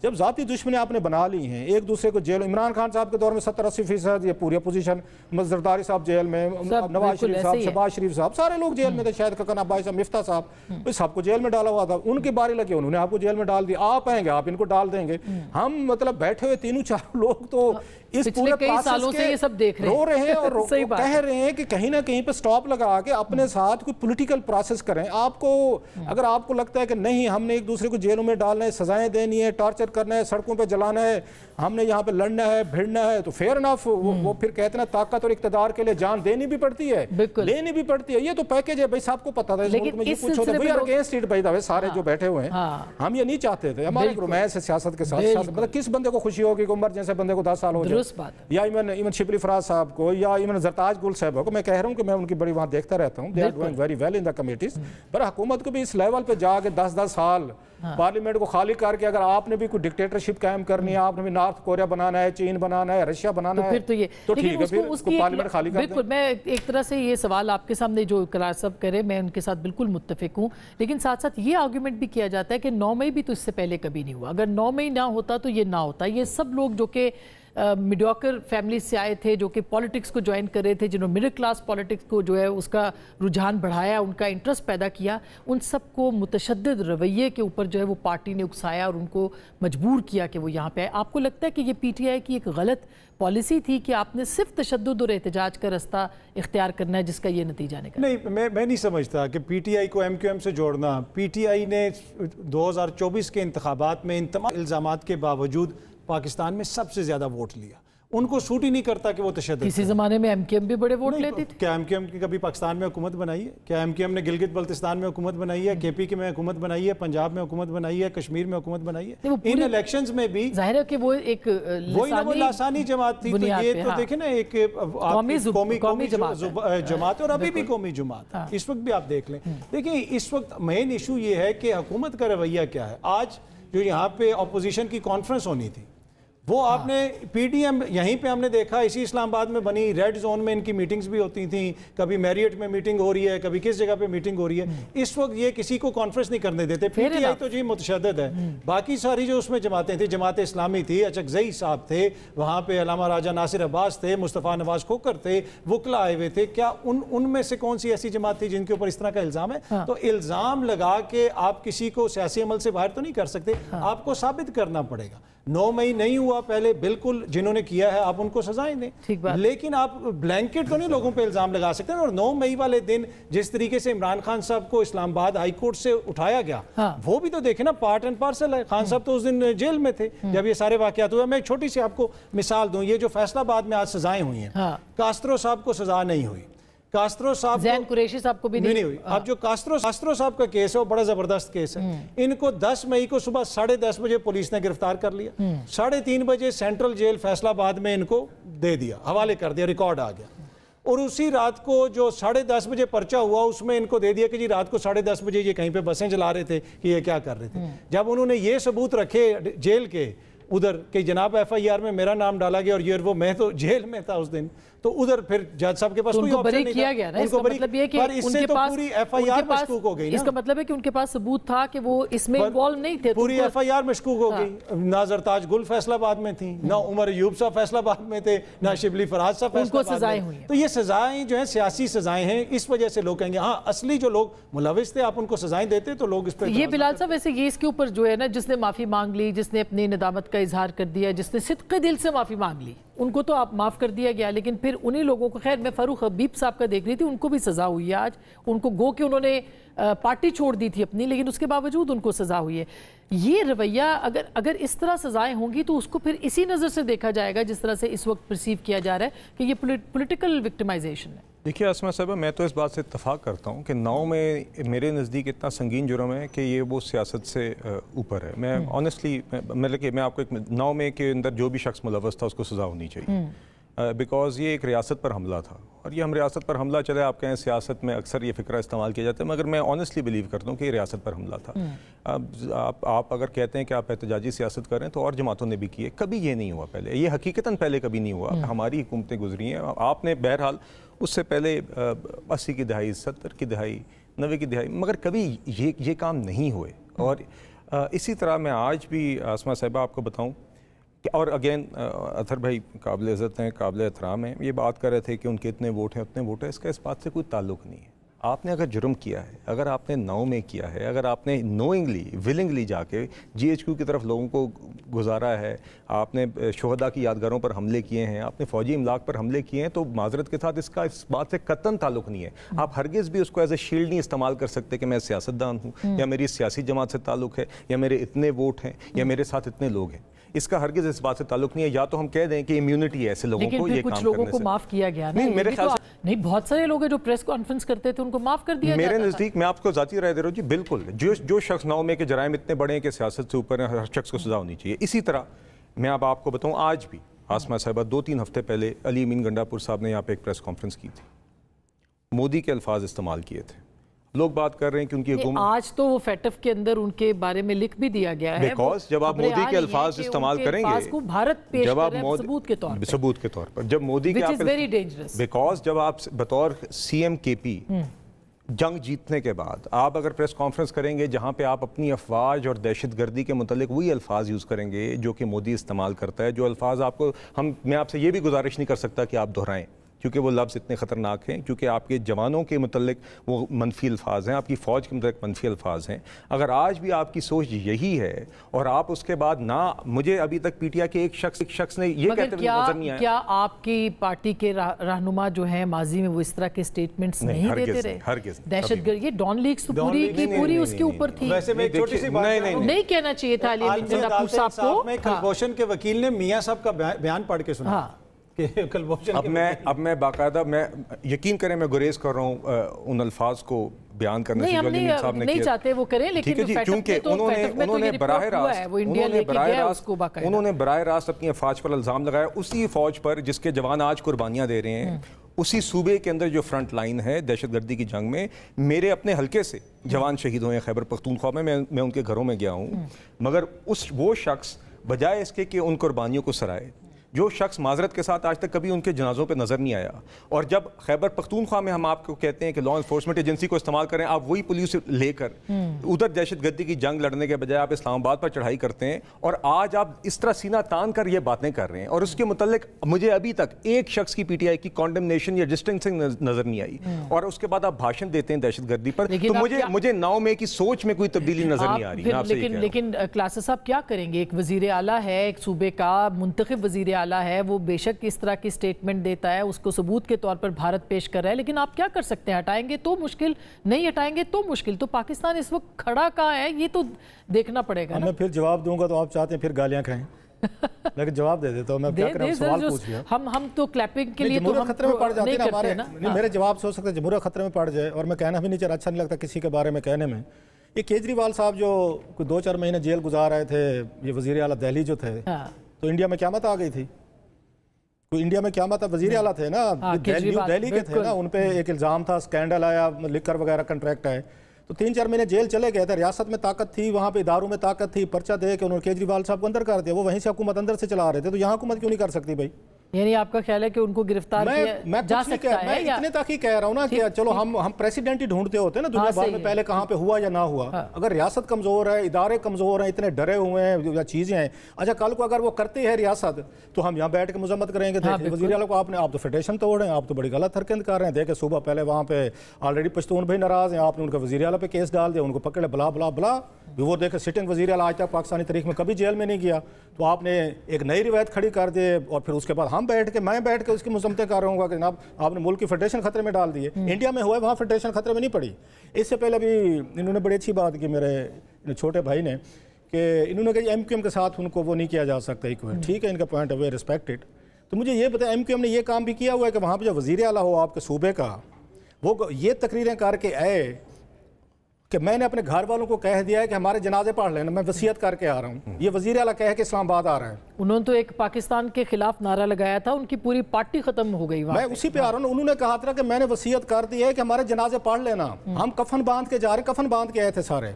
जब ज़ाती दुश्मनी आपने बना ली हैं, एक दूसरे को जेल, इमरान खान साहब के दौर में 70-80% ये पूरी अपोजिशन, जरदारी साहब जेल में, नवाज शरीफ साहब, शहबाज शरीफ साहब, सारे लोग जेल में थे, शायद ककन अब्बासी साहब, मिफ्ता साहब, सबको जेल में डाला हुआ था। उनकी बारी लगी, उन्होंने आपको जेल में डाल दिया, आप आएंगे आप इनको डाल देंगे। हम मतलब बैठे हुए 3-4 लोग तो इस पूरे कई सालों से ये सब देख रहे हैं और कह रहे हैं कि कहीं ना कहीं पे स्टॉप लगा के अपने साथ कोई पॉलिटिकल प्रोसेस करें। आपको अगर आपको लगता है कि नहीं हमने एक दूसरे को जेलों में डालना है, सजाएं देनी है, टॉर्चर करना है, सड़कों पे जलाना है, हमने यहाँ पे लड़ना है, भिड़ना है, तो फेयर इनफ। वो फिर कहते हैं ताकत और इक़्तिदार के लिए जान देनी भी पड़ती है, लेनी भी पड़ती है। ये तो पैकेज है भाई, सबको पता था। इस मुल्क में ये पूछो तो अगेंस्ट इट भाई दावे सारे जो बैठे हुए हैं, हम ये नहीं चाहते थे। हमारे रोमांस है सियासत के साथ, मतलब किस बंदे को खुशी होगी कि उमर जैसे बंदे को 10 साल हो जाए, या इवन शिबली फराज साहब को, या इवन जरताज गुल साहब को। मैं कह रहा हूँ कि मैं उनकी बड़ी वहाँ देखता रहता हूँ, they are doing very well in the committees. पर हुकूमत को भी इस लेवल पे जाके 10-10 साल पार्लियामेंट को खाली करके अगर आपने भी कोई डिक्टेटरशिप कायम करनी है, आपने भी नॉर्थ कोरिया बनाना है, चीन बनाना है, रशिया बनाना है, तो फिर तो ठीक है, फिर उसको पार्लियामेंट खाली कर दें। बिल्कुल, मैं एक तरह से ये सवाल आपके सामने जो करार सब करे, मैं उनके साथ बिल्कुल मुत्तफिक हूँ। लेकिन साथ साथ ये आर्गूमेंट भी किया जाता है कि 9 मई भी तो इससे पहले कभी नहीं हुआ। अगर 9 मई ना होता तो ये ना होता। ये सब लोग जो कि मीडियोकर फैमिली से आए थे, जो कि पॉलिटिक्स को ज्वाइन कर रहे थे, जिन्होंने मिडिल क्लास पॉलिटिक्स को जो है उसका रुझान बढ़ाया, उनका इंटरेस्ट पैदा किया, उन सबको मुतशद्दिद रवैये के ऊपर जो है वो पार्टी ने उकसाया और उनको मजबूर किया कि वो यहाँ पे आए। आपको लगता है कि ये PTI की एक गलत पॉलिसी थी कि आपने सिर्फ तशद्दुद और एहतजाज का रास्ता इख्तियार करना है जिसका ये नतीजा निकला? नहीं, मैं नहीं समझता कि PTI को MQM से जोड़ना। PTI ने 2024 के इंतखाबात में इन तमाम इल्ज़ामात के बावजूद पाकिस्तान में सबसे ज़्यादा वोट लिया। उनको सूट ही नहीं करता कि वो तशद्दुद। किसी ज़माने में MQM भी बड़े वोट लेती थी। क्या MQM की कभी पाकिस्तान में हुकूमत बनाई है? क्या MQM ने गिलगित बल्तिस्तान में हुकूमत बनाई है, KP में हुकूमत बनाई है, पंजाब में हुकूमत बनाई है, कश्मीर में हुकूमत बनाई है? इन इलेक्शंस में भी जाहिर है कि वो एक लासानी जमात थी। तो ये तो देखे ना, एक कौमी जमात और अभी भी कौमी जमात, इस वक्त भी आप देख लें। देखिए, इस वक्त मेन इशू ये है कि हुकूमत का रवैया क्या है। आज जो यहाँ पे अपोजिशन की कॉन्फ्रेंस होनी थी, वो आपने PDM यहीं पे हमने देखा, इसी इस्लामाबाद में बनी रेड जोन में इनकी मीटिंग्स भी होती थी। कभी मैरियट में मीटिंग हो रही है, कभी किस जगह पे मीटिंग हो रही है। इस वक्त ये किसी को कॉन्फ्रेंस नहीं करने देते। PTI तो जी मुतशद्दिद है। बाकी सारी जो उसमें जमातें थी, जमात इस्लामी थी, अचकजई साहब थे वहाँ पे, अलामा राजा नासिर अब्बास थे, मुस्तफ़ा नवाज खोकर थे, वकला आए हुए थे। क्या उनमें से कौन सी ऐसी जमात थी जिनके ऊपर इस तरह का इल्ज़ाम है? तो इल्ज़ाम लगा के आप किसी को सियासी अमल से बाहर तो नहीं कर सकते, आपको साबित करना पड़ेगा। 9 मई नहीं हुआ पहले, बिल्कुल जिन्होंने किया है आप उनको सजाएं दें, लेकिन आप ब्लैंकेट तो नहीं लोगों पे इल्जाम लगा सकते। और 9 मई वाले दिन जिस तरीके से इमरान खान साहब को इस्लामाबाद हाई कोर्ट से उठाया गया, वो भी तो देखे ना, पार्ट एंड पार्सल है। खान साहब तो उस दिन जेल में थे जब ये सारे वाकयात हुए। मैं एक छोटी सी आपको मिसाल दूं, ये जो फैसलाबाद में आज सजाएं हुई हैं, कास्त्रो साहब को सजा नहीं हुई, कास्त्रो साहब, जैन कुरैशी साहब को भी नहीं हुई। अब जो कास्त्रो साहब का केस है वो बड़ा जबरदस्त केस है। इनको 10 मई को सुबह 10:30 बजे पुलिस ने गिरफ्तार कर लिया, 3:30 बजे सेंट्रल जेल फैसलाबाद में इनको दे दिया, हवाले कर दिया, रिकॉर्ड आ गया। और उसी रात को जो 10:30 बजे पर्चा हुआ उसमें इनको दे दिया कि जी रात को 10:30 बजे ये कहीं पे बसें चला रहे थे कि ये क्या कर रहे थे। जब उन्होंने ये सबूत रखे जेल के उधर कि जनाब FIR में मेरा नाम डाला गया और ये वो, मैं तो जेल में था उस दिन, तो उधर फिर जज साहब के पास कोई ऑप्शन नहीं किया गया ना। इसका मतलब ये कि उनके पास पूरी FIR मशकूक हो गई ना। इसका मतलब है कि उनके पास सबूत था कि वो इसमें इन्वॉल्व नहीं थे, पूरी FIR मशकूक हो गई। ना जरताज गुल फैसलाबाद में थी, ना उमर अयूब साहब फैसलाबाद में थे, ना शिबली फराज साहब फैसलाबाद में। तो ये सजाएं जो है सियासी सजाएं हैं, इस वजह से लोग कहेंगे हाँ असली जो लोग मुलविस थे आप उनको सजाएं देते तो लोग इस पर। ये बिलाल साहब वैसे ये इसके ऊपर जो है ना, जिसने माफी मांग ली, जिसने अपनी नदामत का इजहार कर दिया, जिसने सिद्क़े दिल से माफी मांग ली, उनको तो आप माफ़ कर दिया गया। लेकिन फिर उन्हीं लोगों को, खैर मैं फारूक हबीब साहब का देख रही थी, उनको भी सज़ा हुई है आज। उनको गो कि उन्होंने पार्टी छोड़ दी थी अपनी, लेकिन उसके बावजूद उनको सज़ा हुई है। ये रवैया अगर इस तरह सज़ाएं होंगी तो उसको फिर इसी नज़र से देखा जाएगा जिस तरह से इस वक्त परसीव किया जा रहा है कि ये पॉलिटिकल विक्टिमाइजेशन है। देखिए आसमा साहब, मैं तो इस बात से इत्तफाक करता हूँ कि 9 में मेरे नज़दीक इतना संगीन जुर्म है कि ये वो सियासत से ऊपर है। मैं ऑनेस्टली मतलब कि मैं आपको 9 में के अंदर जो भी शख्स मुलव्वस था उसको सज़ा होनी चाहिए। बिकॉज़ ये एक रियासत पर हमला था, और ये हम रियासत पर हमला, चले आप कहें सियासत में अक्सर ये फ़िक्रा इस्तेमाल किया जाता है, मगर मैं ऑनेस्टली बिलीव करता हूँ कि ये रियासत पर हमला था। आप अगर कहते हैं कि आप एहतजाजी सियासत करें तो और जमातों ने भी की है, कभी ये नहीं हुआ पहले, ये हकीकतन पहले कभी नहीं हुआ। हमारी हुकूमतें गुजरी हैं, आपने बहरहाल उससे पहले 80 की दहाई, 70 की दहाई, 90 की दहाई, मगर कभी ये काम नहीं हुए। और इसी तरह मैं आज भी आसमा साहिबा आपको बताऊं कि, और अगेन अतहर भाई काबिल इज़्ज़त हैं, काबिल एहतराम हैं, ये बात कर रहे थे कि उनके इतने वोट हैं उतने वोट हैं, इसका इस बात से कोई ताल्लुक़ नहीं है। आपने अगर जुर्म किया है, अगर आपने 9 में किया है, अगर आपने नोइंगली विलिंगली जाके GHQ की तरफ लोगों को गुजारा है, आपने शुहदा की यादगारों पर हमले किए हैं, आपने फ़ौजी इमलाक पर हमले किए हैं, तो माजरत के साथ इसका इस बात से कतन ताल्लुक़ नहीं है। आप हरगिज़ भी उसको एज ए शील्ड नहीं इस्तेमाल कर सकते कि मैं सियासतदान हूँ, या मेरी सियासी जमात से ताल्लुक़ है, या मेरे इतने वोट हैं, या मेरे साथ इतने लोग हैं। इसका हरगिज़ इस बात से ताल्लुक़ नहीं है। या तो हम कह दें कि इम्यूनिटी है ऐसे लोगों को, ये कुछ काम लोगों करने को से। माफ किया गया ना, नहीं, मेरे ख्याल से नहीं, बहुत सारे लोग हैं जो प्रेस कॉन्फ्रेंस करते थे, उनको माफ कर दिया मेरे नज़दीक, मैं आपको ज़ाती राय दे रहा हूँ जी, बिल्कुल जो शख्स 9 में के जराइम इतने बड़े हैं कि सियासत से ऊपर है, हर शख्स को सजा होनी चाहिए। इसी तरह मैं अब आपको बताऊँ, आज भी आसमा साहिबा 2-3 हफ्ते पहले अली अमीन गंडापुर साहब ने यहाँ पे एक प्रेस कॉन्फ्रेंस की थी, मोदी के अल्फाज इस्तेमाल किए थे। लोग बात कर रहे हैं कि उनकी हुकूमत, आज तो वो फैटफ के अंदर उनके बारे में लिख भी दिया गया है, बिकॉज जब आप मोदी के अल्फाज इस्तेमाल करेंगे, को भारत पेश जब आप सबूत के तौर पर, जब मोदी के आप, वेरी डेंजरस, बिकॉज जब आप बतौर CM KP जंग जीतने के बाद आप अगर प्रेस कॉन्फ्रेंस करेंगे जहां पे आप अपनी अफवाज और दहशतगर्दी के मुतालिक वही अल्फाज यूज़ करेंगे जो कि मोदी इस्तेमाल करता है, जो अल्फाज आपको मैं आपसे ये भी गुजारिश नहीं कर सकता कि आप दोहराएं, क्योंकि वो लफ्ज़ इतने ख़तरनाक हैं, क्योंकि आपके जवानों के मुतल्लिक वो मनफी अल्फाज हैं, आपकी फ़ौज के मुतल्लिक मनफी अल्फाज हैं। अगर आज भी आपकी सोच यही है और आप उसके बाद ना, मुझे अभी तक PTI के एक शख्स ने ये कहते हुए नजर नहीं आया। क्या आपकी पार्टी के रहनुमा जो हैं माजी में वो इस तरह के स्टेटमेंट्स नहीं देते रहे? हरगिज़ दहशतगर्द, ये डॉन लीग्स तो पूरी की पूरी उसके ऊपर थी। वैसे मैं एक छोटी सी बात नहीं कहना चाहिए था अली अमीन गंडापुर साहब को। कुलभूषण के वकील ने मियां साहब का बयान पढ़ के सुना। अब मैं बाकायदा, मैं यकीन करें, मैं गुरेज कर रहा हूँ उन अल्फाज को बयान करने से जो अली अमीन साहब ने किया। नहीं चाहते वो करें, लेकिन क्योंकि उन्होंने बराह रास्त अपनी अफवाज पर इल्ज़ाम लगाया, उसी फौज पर जिसके जवान आज कुर्बानियाँ दे रहे हैं, उसी सूबे के अंदर जो फ्रंट लाइन है दहशतगर्दी की जंग में, मेरे अपने हल्के से जवान शहीद हुए हैं खैबर पख्तूनख्वा में, मैं उनके घरों में गया हूँ, मगर वो शख्स बजाय इसके कि उन कुर्बानियों को सराहे, जो शख्स माजरत के साथ आज तक कभी उनके जनाजों पे नज़र नहीं आया। और जब खैबर पख्तूनख्वा में हम आपको कहते हैं कि लॉ इन्फोर्समेंट एजेंसी को इस्तेमाल करें, आप वही पुलिस लेकर उधर दहशतगर्दी की जंग लड़ने के बजाय आप इस्लामाबाद पर चढ़ाई करते हैं, और आज आप इस तरह सीना तान कर ये बातें कर रहे हैं, और उसके मुतल्लिक मुझे अभी तक एक शख्स की PTI की कॉन्डेमनेशन या डिस्टेंसिंग नजर नहीं आई, और उसके बाद आप भाषण देते हैं दहशतगर्दी पर। तो मुझे 9 में की सोच में कोई तब्दीली नजर नहीं आ रही। लेकिन क्लासेस साहब क्या करेंगे? एक वजीर आला है, एक सूबे का मुंतखब वजीर आला है, वो बेशक इस तरह की स्टेटमेंट देता है, उसको सबूत के तौर पर भारत पेश कर रहा है, लेकिन आप क्या कर सकते हैं? हटाएंगे तो मुश्किल, नहीं हटाएंगे तो मुश्किल। तो पाकिस्तान इस वक्त खड़ा कहाँ है, ये तो देखना पड़ेगा ना। मैं फिर जवाब दूंगा तो आप चाहते हैं फिर गालियां खाएं, लेकिन जवाब दे देता हूं। मैं क्या करूं, सवाल पूछ लिया। हम तो क्लैपिंग के लिए तो हम खतरे में पड़ जाते हैं हमारे ना। मेरे जवाब से हो सकता है जमहूरियत खतरे में पड़ जाए, और मैं कहना भी नहीं चाह, अच्छा नहीं लगता किसी के बारे में कहने में। ये केजरीवाल साहब जो कोई 2-4 महीने जेल गुजार रहे थे, ये वजीर आला दिल्ली जो थे, तो इंडिया में क़यामत आ गई थी। कोई इंडिया में क़यामत वजीर आला थे ना, दिल्ली के थे ना, उन पे एक इल्ज़ाम था, स्कैंडल आया, लिकर वगैरह कंट्रैक्ट आए, तो 3-4 महीने जेल चले गए थे। रियासत में ताकत थी, वहाँ पे इदारों में ताकत थी, पर्चा दे के उन्होंने केजरीवाल साहब को अंदर कर दिया, वो वहीं से हुकूमत अंदर से चला रहे थे, तो यहाँ हुकूमत क्यों नहीं कर सकती भाई? यानी आपका ख्याल है कि उनको गिरफ्तार किया जा सकता है? मैं इतने तक ही कह रहा हूँ ना कि चलो हम प्रेसिडेंट ही ढूंढते होते हैं ना दुनिया भर में, पहले कहाँ पे हुआ या ना हुआ। अगर रियासत कमजोर है, इदारे कमजोर हैं, इतने डरे हुए हैं या चीजें हैं, अच्छा कल को अगर वो करते हैं रियासत, तो हम यहाँ बैठ के मजम्मत करेंगे। वज़ीर आला को आप तो फेडरेशन तोड़ रहे हैं, आप तो बड़ी गलत हरकत कर रहे हैं। देखे सुबह पहले वहाँ पे ऑलरेडी पश्तून भाई नाराज हैं, आपने उनका वज़ीर आला पे केस डाल दिया, उनको पकड़े, बला बला बला। वो देखे सिटिंग वज़ीर आला आज तक पाकिस्तानी तारीख में कभी जेल में नहीं गया, तो आपने एक नई रिवायत खड़ी कर दी, और फिर उसके बाद मैं बैठ के उसकी मुजम्मतें कर रहा हूँ कि जनाब आपने मुल्क की फेडरेशन खतरे में डाल दी है। इंडिया में हुआ है, वहाँ फेडरेशन खतरे में नहीं पड़ी। इससे पहले भी इन्होंने बड़ी अच्छी बात की मेरे छोटे भाई ने, कि इन्होंने कहा MQM के साथ उनको वो नहीं किया जा सकता। ठीक है, इनका पॉइंट ऑफ व्यू रिस्पेक्टेड। तो मुझे ये बताया, MQM ने ये काम भी किया हुआ है कि वहाँ पर जो वज़ीर आला हो आपके सूबे का, वो ये तकरीरें करके आए کہ میں نے اپنے گھر والوں کو کہہ دیا ہے کہ ہمارے جنازے پڑھ لینا، میں وصیت کر کے آ رہا ہوں. یہ وزیر اعلیٰ کہہ کے اسلام آباد آ رہا ہے. انہوں نے تو ایک پاکستان کے خلاف نعرہ لگایا تھا، ان کی پوری پارٹی ختم ہو گئی. میں اسی پہ آ رہا ہوں. انہوں نے کہا تھا کہ میں نے وصیت کر دی ہے کہ ہمارے جنازے پڑھ لینا. ہم کفن باندھ کے جا رہے ہیں، کفن باندھ کے آئے تھے سارے.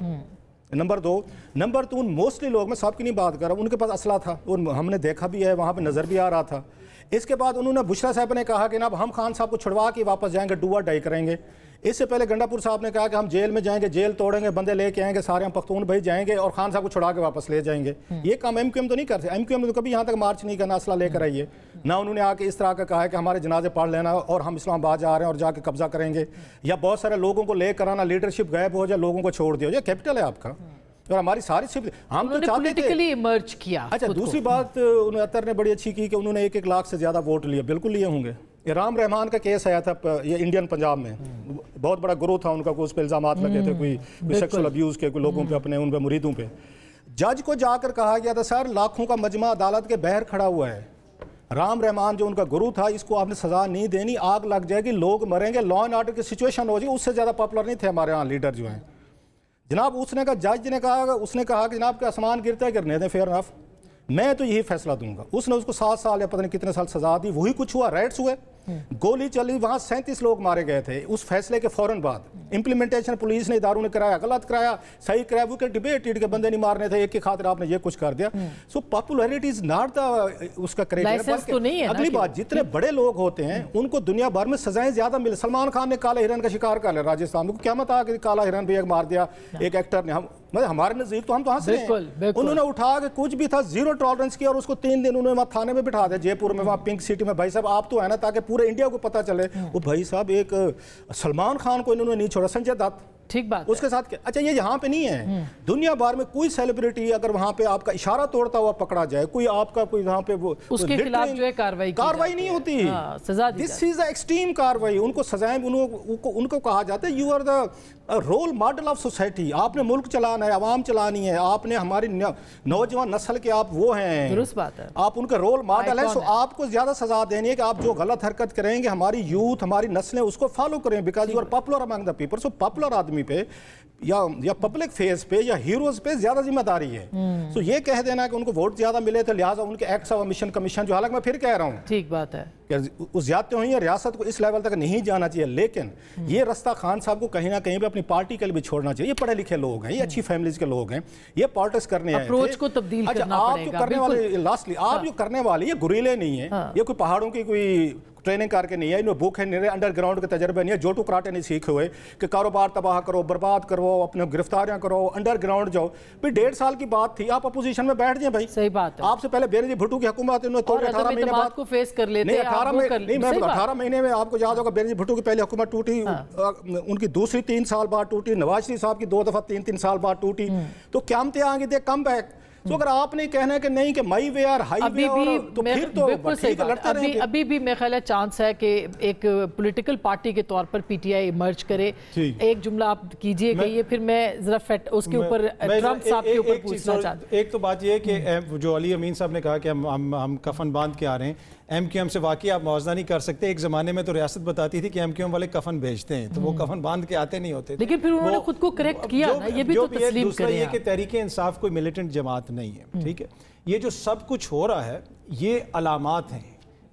نمبر 2. نمبر 2 موسٹلی لوگ، میں سب کی نہیں بات کر رہا ہوں، ان کے پاس اسلحہ تھا، ہم نے دیکھا بھی ہے، وہاں پہ نظر بھی آ رہا تھا. اس کے بعد انہوں نے بشرا صاحب نے کہا کہ اب ہم خان صاحب کو چھڑوا کے واپس جائیں گے، ڈو اور ڈائی کریں گے. اس سے پہلے گنڈا پور صاحب نے کہا کہ ہم جیل میں جائیں گے، جیل توڑیں گے، بندے لے کے آئیں گے، سارے ہم پختون بھائی جائیں گے اور خان صاحب کو چھڑا کے واپس لے جائیں گے. یہ کام ایم کیو ایم تو نہیں کرتے. ایم کیو ایم نے تو کبھی یہاں تک مارچ نہیں کرنا، اسلحہ لے کر آئیے. نہ انہوں نے آ کے اس طرح کا کہا ہے کہ ہمارے جنازے پڑھ لینا اور ہم اسلام آباد جا رہے ہیں اور جا کے قبضہ کریں گے، یا بہت سارے لوگوں کو لے کر آنا، لیڈرشپ غائب ہو جائے، لوگوں کو چھوڑ دیا. یہ کیپٹل ہے آپ کا اور ہماری ساری ہم تو چاہتے تھے ایمرج کیا. اچھا دوسری بات اطہر نے بڑی اچھی کی کہ انہوں نے 1 لاکھ سے زیادہ ووٹ لیے. بالکل لیے ہوں گے. رام رحمان کا کیس آیا تھا یہ انڈین پنجاب میں، بہت بڑا گروہ تھا ان کا، اس پہ الزامات لگے تھے کوئی سیکسول ابیوز کے کوئی لوگوں پہ، اپنے ان پہ مریدوں پہ. جج کو جا کر کہا گیا تھا سر لاکھوں کا مجمع عدالت کے باہر کھڑا ہوا ہے، رام رحمان جو ان کا گروہ تھا اس کو آپ نے سزا نہیں دینی، آگ لگ جائے گی، لوگ مریں گے، لا اینڈ آرڈر کی سچویشن ہو جائے. اس سے زیادہ پاپولر نہیں تھے ہمارے ہاں لیڈر جو ہیں جناب. اس نے کہا، جج نے کہا کہ جناب کہ آسمان گرتا ہے گرنے دیں، فیئر انف، میں تو یہی فیصلہ دوں گا. اس نے اس کو 7 سال یا پتہ نہیں کتنے سال سزا دی. وہی کچھ ہوا، رائٹس ہوئے، گولی چلی، وہاں 37 لوگ مارے گئے تھے اس فیصلے کے فوراً بعد. امپلیمنٹیشن پولیس نے، اداروں نے کرایا، غلط کرایا، صحیح کرایا، وہ کہ ڈیبیٹڈ کے بندے نہیں مارنے تھے، ایک کی خاطر آپ نے یہ کچھ کر دیا. سو پاپولیرٹی از ناٹ دا اس کا کریٹیریا. اگلی بات، جتنے بڑے لوگ ہوتے ہیں ان کو دنیا بھر میں سزائیں زیادہ ملے. سلمان خان نے کالے ہرن کا شکار کر لیا راجستھان میں، قیامت آ کے کالا ہرن بھی ایک مار دیا ایک ایکٹر نے. ہمارے نزدیک تو ہم تو ہنس رہے ہیں. انہوں نے اٹھا کے کچھ بھی تھا زیرو ٹالرنس کیا اور اس کو 3 دن انہوں نے وہاں تھانے میں بٹھا دیا، جے پور میں، وہاں پنک سٹی میں. بھائی صاحب آپ تو ہے نا، تاکہ پورے انڈیا کو پتہ چلے. وہ بھائی صاحب ایک سلمان خان کو انہوں نے نہیں چھوڑا، سنجے دت ٹھیک بات اس کے ساتھ. اچھا یہ یہاں پہ نہیں ہے، دنیا بھر میں کوئی سیلیبریٹی اگر وہاں پہ آپ کا اشارہ توڑتا ہوا پکڑا جائے، کوئی آپ کا کوئی وہاں پہ وہ اس کے خلاف جو ہے کاروائی نہیں ہوتی. سزا دس از ایکسٹریم کاروائی. ان کو سزائیں، ان کو کہا جاتا ہے you are the role model of society. آپ نے ملک چلانا ہے، عوام چلانی ہے، آپ نے ہماری نوجوان نسل کے آپ وہ ہیں، درست بات ہے، آپ ان کا رول ماڈل ہے. سو آپ کو زیادہ سزا دینی ہے کہ آپ جو غلط حرکت کریں گے ہماری یوتھ، ہماری نسلیں اس کو فالو کریں، because you are popular among the people. So popular آدمی پہ یا پبلک فیس پہ یا ہیروز پہ زیادہ ذمہ داری ہے. سو یہ کہہ دینا کہ ان کو ووٹ زیادہ ملے تھے لہٰذا ان کے ایکٹس آف امیشن کمیشن، جو حالانکہ میں پھر کہہ رہا ہوں ٹھیک بات ہے کہ اس زیادتی ہوئی ہے، ریاست کو اس لیول تک نہیں جانا چاہیے. لیکن یہ رستہ خان صاحب کو کہیں نہ کہیں پہ اپنی پارٹی کے لیے بھی چھوڑنا چاہیے. یہ پڑھے لکھے لوگ ہیں، یہ اچھی فیملیز کے لوگ ہیں، یہ پالٹکس کرنے آئے تھے. اپروچ کو تبدیل کرنا پڑے گا. کرنے والے لاسٹلی آپ جو کرنے والے یہ گریلے نہیں ہیں، یہ کوئی پہاڑوں کی کوئی ٹریننگ کر کے نہیں ہے، انہوں بھوک ہے نہیں، انڈر گراؤنڈ کے تجربے نہیں ہے، جوٹو کراٹے نہیں سیکھے ہوئے کہ کاروبار تباہ کرو، برباد کرو، اپنے گرفتاریاں کرو، انڈر گراؤنڈ جاؤ. پھر 1.5 سال کی بات تھی، آپ اپوزیشن میں بیٹھ جائیں بھائی. صحیح بات ہے. آپ سے پہلے بینظیر بھٹو کی حکومت انہوں نے توڑی 18 مہینے بعد کو فیس کر لیتے ہیں. 18 مہینے میں آپ کو یاد ہوگا بینظیر بھٹو کی پہلی حکومت ٹوٹی، ان کی دوسری 3 سال بعد ٹوٹی، نواز شریف صاحب کی 2 دفعہ 3 سال بعد ٹوٹی. تو قیامتیں آئیں گی، دے کم بیک. تو اگر آپ نے کہنا ہے کہ نہیں کہ مائی وے اور ہائی وے، تو پھر تو لڑتے رہیں گے. ابھی بھی میرے خیال ہے چانس ہے کہ ایک پولیٹیکل پارٹی کے طور پر پی ٹی آئی ایمرج کرے. ایک جملہ آپ کیجئے گا یہ، پھر میں ذرا اس کے اوپر ٹرمپ صاحب کے اوپر پوچھنا چاہتا ہوں. ایک تو بات یہ ہے کہ جو علی امین صاحب نے کہا کہ ہم کفن باندھ کے آ رہے ہیں، ایم کیو ایم سے واقعی آپ موازنہ نہیں کر سکتے. ایک زمانے میں تو ریاست بتاتی تھی کہ ایم کیو ایم والے کفن بھیجتے ہیں، تو وہ کفن باندھ کے آتے نہیں ہوتے. لیکن پھر انہوں نے خود کو کریکٹ کیا نا، یہ بھی تو تسلیم کریں. دوسرا یہ کہ تحریک انصاف کوئی ملیٹنٹ جماعت نہیں ہے، ٹھیک ہے. یہ جو سب کچھ ہو رہا ہے یہ علامات ہیں.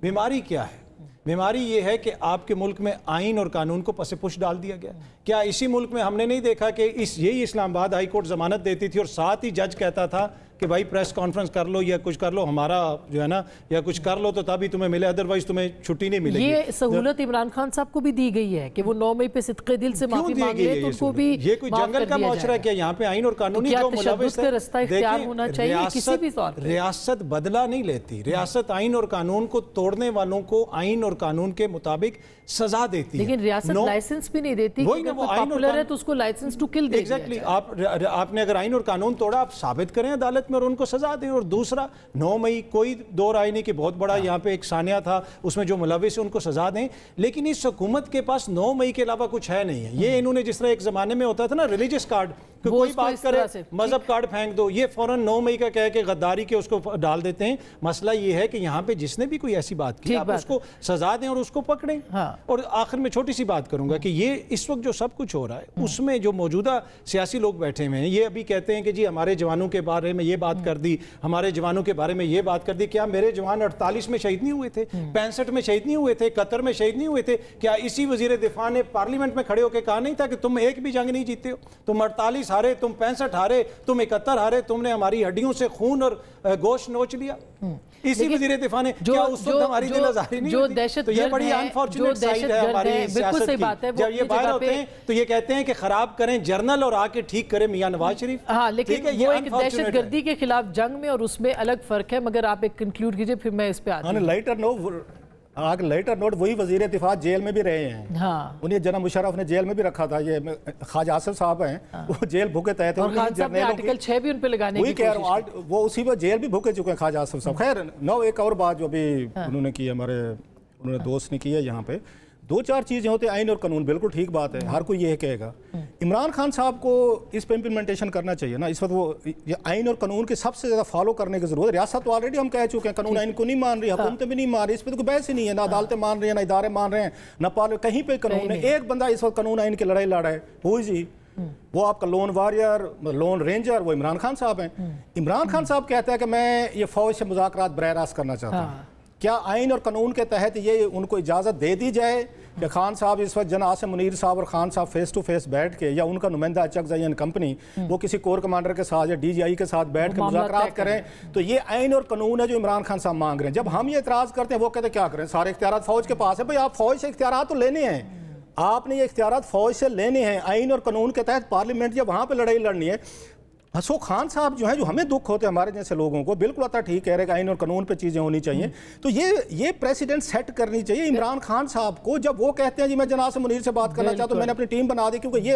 بیماری کیا ہے؟ بیماری یہ ہے کہ آپ کے ملک میں آئین اور قانون کو پس پش ڈال دیا گیا. کیا اسی ملک میں ہم نے نہیں دیکھا کہ یہی اسلام آباد ہائی کورٹ ضمانت دیتی تھی اور ساتھ ہی جج کہتا تھا کہ بھائی پریس کانفرنس کر لو یا کچھ کر لو، ہمارا جو ہے نا، یا کچھ کر لو تو تبھی تمہیں ملے، ادروائز تمہیں چھٹی نہیں ملے گی. یہ سہولت عمران خان صاحب کو بھی دی گئی ہے کہ وہ 9 مئی پہ صدقے دل سے معافی مانگ لے تو ان کو بھی یہ کوئی جنگل کا معاشرہ کیا؟ یہاں پہ آئین اور قانونی جو ملوث ہے، رستہ اختیار ہونا چاہیے کسی بھی طور پہ. ریاست بدلہ نہیں لیتی، ریاست آئین اور قانون کو توڑنے والوں کو آئین اور قانون کے مطابق سزا دیتی ہے. لیکن ریاست لائسنس بھی نہیں دیتی کہ اگر وہ پاپولر ہے تو اس کو لائسنس ٹو کل دے دیا جائے. آپ نے اگر آئین اور قانون توڑا آپ ثابت کریں عدالت میں اور ان کو سزا دیں. اور دوسرا 9 مئی کوئی دو رائے نہیں کہ بہت بڑا یہاں پہ ایک ثانیہ تھا، اس میں جو ملوث ہے ان کو سزا دیں. لیکن اس حکومت کے پاس 9 مئی کے علاوہ کچھ ہے نہیں ہے. یہ انہوں نے جس طرح ایک زمانے میں ہوتا تھا نا ریلیجس کارڈ، کہ کوئی بات کرے مذہب کارڈ پھینک دو, یہ فوراً 9 مئی کا کہہ کے غداری کے اس کو ڈال دیتے ہیں. مسئلہ یہ ہے کہ یہاں پہ جس نے بھی کوئی ایسی بات کی آپ اس کو سزا دیں اور اس کو پکڑیں. اور آخر میں چھوٹی سی بات کروں گا کہ یہ اس وقت جو سب کچھ ہو رہا ہے اس میں جو موجودہ سیاسی لوگ بیٹھے ہوئے ہیں یہ ابھی کہتے ہیں کہ جی ہمارے جوانوں کے بارے میں یہ بات کر دی, ہمارے جوانوں کے بارے میں یہ بات کر دی. کیا میرے جوان 48 میں شہید نہیں ہوئے تھے, 65 میں شہید نہیں ہوئے تھے, قطر میں شہید نہیں ہوئے تھے؟ کیا اسی وزیر دفاع نے پارلیمنٹ میں کھڑے ہو کے کہا نہیں تھا کہ تم ایک بھی جنگ نہیں جیتے ہو, تم 48 ہارے, تم 65 ہارے, تم 71 ہارے, تم نے ہماری ہڈیوں سے خون اور گوشت نوچ لیا. اسی وزیر دفاع نے کیا اس وقت ہماری دل آزاری نہیں ہوتی؟ تو یہ بڑی انفارچونیٹ سائیڈ ہے ہماری سیاست کی. جب یہ باہر ہوتے ہیں تو یہ کہتے ہیں کہ خراب کریں جرنل اور آ کے ٹھیک کریں میاں نواز شریف. ہاں لیکن وہ ایک دہشت گردی کے خلاف جنگ میں اور اس میں الگ فرق ہے, مگر آپ ایک کنکلوڈ کیجئے پھر میں اس پہ آتی ہوں. لیٹر نوٹ وہی وزیر دفاع جیل میں بھی رہے ہیں, انہیں جناب مشرف نے جیل میں بھی رکھا تھا. یہ خواجہ آصف صاحب ہیں, وہ جیل بھوکے تھے, اور خان صاحب نے آرٹیکل 6 بھی ان پہ لگانے کی کوشش کی, وہ اسی پر جیل بھی بھوکے چکے ہیں خواجہ آصف صاحب. خیر نو ایک اور بات جو بھی انہوں نے کی, انہوں نے دوست نے کی ہے یہاں پہ, 2-4 چیزیں ہوتے ہیں آئین اور قانون, بالکل ٹھیک بات ہے, ہر کوئی یہ کہے گا. عمران خان صاحب کو اس پہ امپلیمنٹیشن کرنا چاہیے نا. اس وقت وہ آئین اور قانون کے سب سے زیادہ فالو کرنے کی ضرورت ہے. ریاست تو آلریڈی ہم کہہ چکے ہیں قانون آئین کو نہیں مان رہی, حکومتیں بھی نہیں مان رہی, اس پہ تو کوئی بحث ہی نہیں ہے. نہ عدالتیں مان رہی ہیں, نہ ادارے مان رہے ہیں, نہ کہیں پہ قانون ہے. ایک بندہ اس وقت قانون آئین کی لڑائی لڑ رہا ہے, ہوئی جی, وہ آپ کا لون واریر, لون رینجر, وہ عمران خان صاحب ہیں. عمران خان صاحب کہتا ہے کہ میں یہ فوج سے مذاکرات براہ راست کرنا چاہتا ہوں. کیا آئین اور قانون کے تحت یہ ان کو اجازت دے دی جائے کہ خان صاحب اس وقت جناب عاصم منیر صاحب اور خان صاحب فیس ٹو فیس بیٹھ کے, یا ان کا نمائندہ چکزین کمپنی وہ کسی کور کمانڈر کے ساتھ یا ڈی جی آئی کے ساتھ بیٹھ کے مذاکرات کریں, تو یہ آئین اور قانون ہے جو عمران خان صاحب مانگ رہے ہیں. جب ہم یہ اعتراض کرتے ہیں وہ کہتے ہیں کیا کریں, سارے اختیارات فوج کے پاس ہے. بھئی آپ فوج سے اختیارات تو لینے ہیں, آپ نے یہ اختیارات فوج سے لینے ہیں. آئین اور قانون کے تحت پارلیمنٹ جب وہاں پہ لڑائی لڑنی ہے. حسو خان صاحب جو ہیں, جو ہمیں دکھ ہوتے ہیں ہمارے جیسے لوگوں کو, بالکل آتا ٹھیک کہہ رہے کہ آئین اور قانون پہ چیزیں ہونی چاہیے, تو یہ پریسیڈنٹ سیٹ کرنی چاہیے عمران خان صاحب کو. جب وہ کہتے ہیں جی میں جناب سے منیر سے بات کرنا چاہتا ہوں, میں نے اپنی ٹیم بنا دی, کیونکہ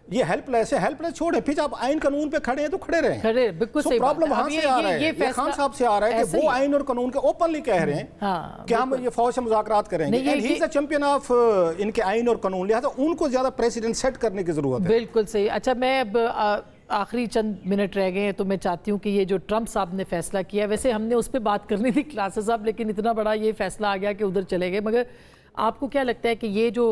یہ ہیلپ لیس ہے, ہیلپ لیس چھوڑیں. پھر جب آئین قانون پہ کھڑے ہیں تو کھڑے رہیں. پرابلم وہاں سے آ رہا ہے, یہ خان صاحب سے آ رہا ہے کہ وہ آئین اور قانون کے اوپنلی کہہ رہے ہیں کہ ہم یہ فوج سے مذاکرات کریں گے. And he is a champion of ان کے آئین اور قانون, لہٰذا ان کو زیادہ پریسیڈنٹ سیٹ کرنے کی ضرورت ہے. بالکل صحیح. اچھا میں اب آخری چند منٹ رہ گئے ہیں, تو میں چاہتی ہوں کہ یہ جو ٹرمپ صاحب نے فیصلہ کیا, ویسے ہم نے اس پہ بات کرنی تھی کلاسز صاحب, لیکن اتنا بڑا یہ فیصلہ آ گیا کہ ادھر چلے گئے. مگر آپ کو کیا لگتا ہے کہ یہ جو